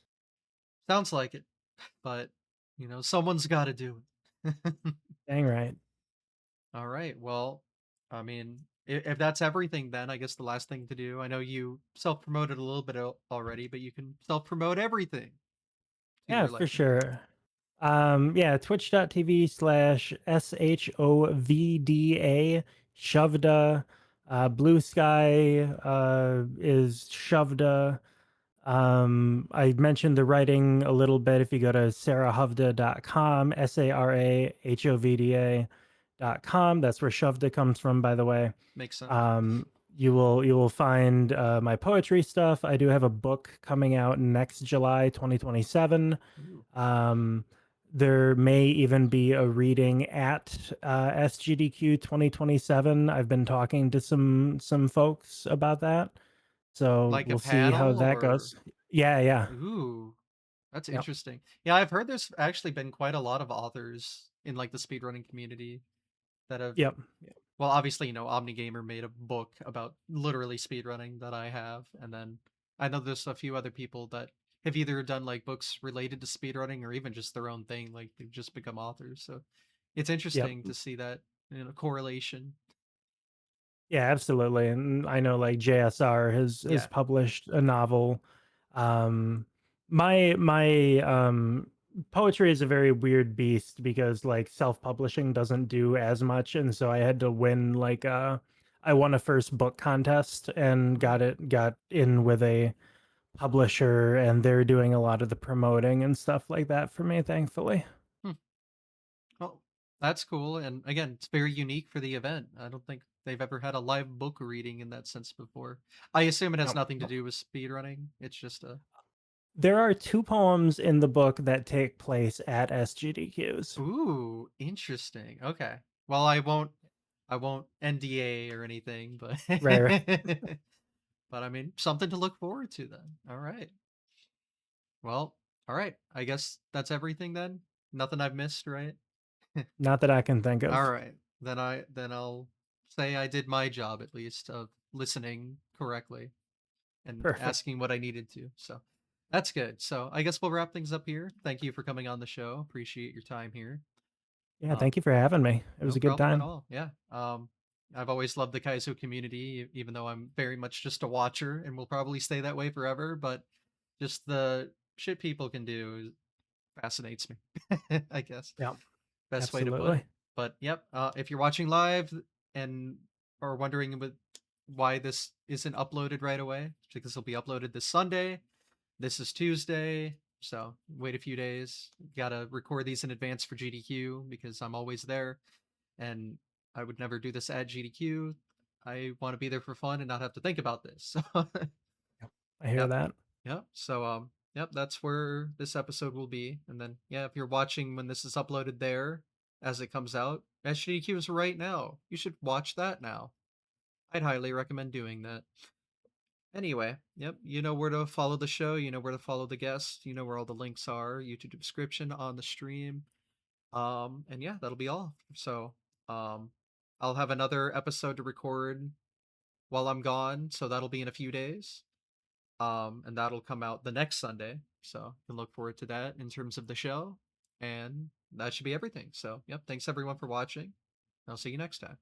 sounds like it, but someone's got to do it. Dang right. All right. Well, I mean, if that's everything, then I guess the last thing to do. I know you self promoted a little bit already, but you can self promote everything to Yeah, your for liking. sure. Yeah, twitch.tv/SHOVDA Shovda. Blue Sky is Shovda. I mentioned the writing a little bit. If you go to sarahovda.com, SARAHOVDA.com, that's where Shovda comes from, by the way. Makes sense. Um, you will find my poetry stuff. I do have a book coming out next July 2027. Ooh, Um, there may even be a reading at SGDQ 2027. I've been talking to some folks about that, so like a we'll see how panel that or goes. Yeah, yeah, ooh, that's yep, interesting. Yeah, I've heard there's actually been quite a lot of authors in like the speedrunning community that have yep, well, obviously, OmniGamer made a book about literally speedrunning that I have, and then I know there's a few other people that have either done like books related to speedrunning or even just their own thing, like they've just become authors. So it's yep. interesting to see that correlation. Yeah, absolutely. And I know like JSR has Yeah. published a novel. My poetry is a very weird beast because like self-publishing doesn't do as much, and so I had to win like I won a first book contest and Oh. got in with a publisher, and they're doing a lot of the promoting and stuff like that for me, thankfully. Hmm. Well, that's cool. And again, it's very unique for the event. I don't think they've ever had a live book reading in that sense before. I assume it has Yep. nothing to do with speedrunning. It's just a There are two poems in the book that take place at SGDQs. ooh, interesting. Okay. Well, I won't NDA or anything, but Right, right. but I mean, something to look forward to then. All right. Well, all right. I guess that's everything then. Nothing I've missed, right? Not that I can think All of. right. Then I'll say I did my job at least of listening correctly and Perfect. asking what I needed to. So that's good. So I guess we'll wrap things up here. Thank you for coming on the show. Appreciate your time here. Yeah, Um, thank you for having me. It was No a good problem at time. all. Yeah. I've always loved the Kaizo community, even though I'm very much just a watcher and will probably stay that way forever. But just the shit people can do fascinates me, I guess. Yeah, Best way to put absolutely. it. But yep, if you're watching live and are wondering why this isn't uploaded right away, because it'll be uploaded this Sunday. This is Tuesday, so wait a few days. Gotta record these in advance for GDQ because I'm always there and I would never do this at GDQ. I want to be there for fun and not have to think about this. Yep, I hear yep, that. yep. So yep, that's where this episode will be. And then yeah, if you're watching when this is uploaded there as it comes out, SGDQ is right now. You should watch that now. I'd highly recommend doing that. Anyway, yep, you know where to follow the show, you know where to follow the guest, you know where all the links are, YouTube description on the stream. And yeah, that'll be all. So, um, I'll have another episode to record while I'm gone, so that'll be in a few days. And that'll come out the next Sunday. So you can look forward to that in terms of the show. And that should be everything. So, yep, thanks everyone for watching. I'll see you next time.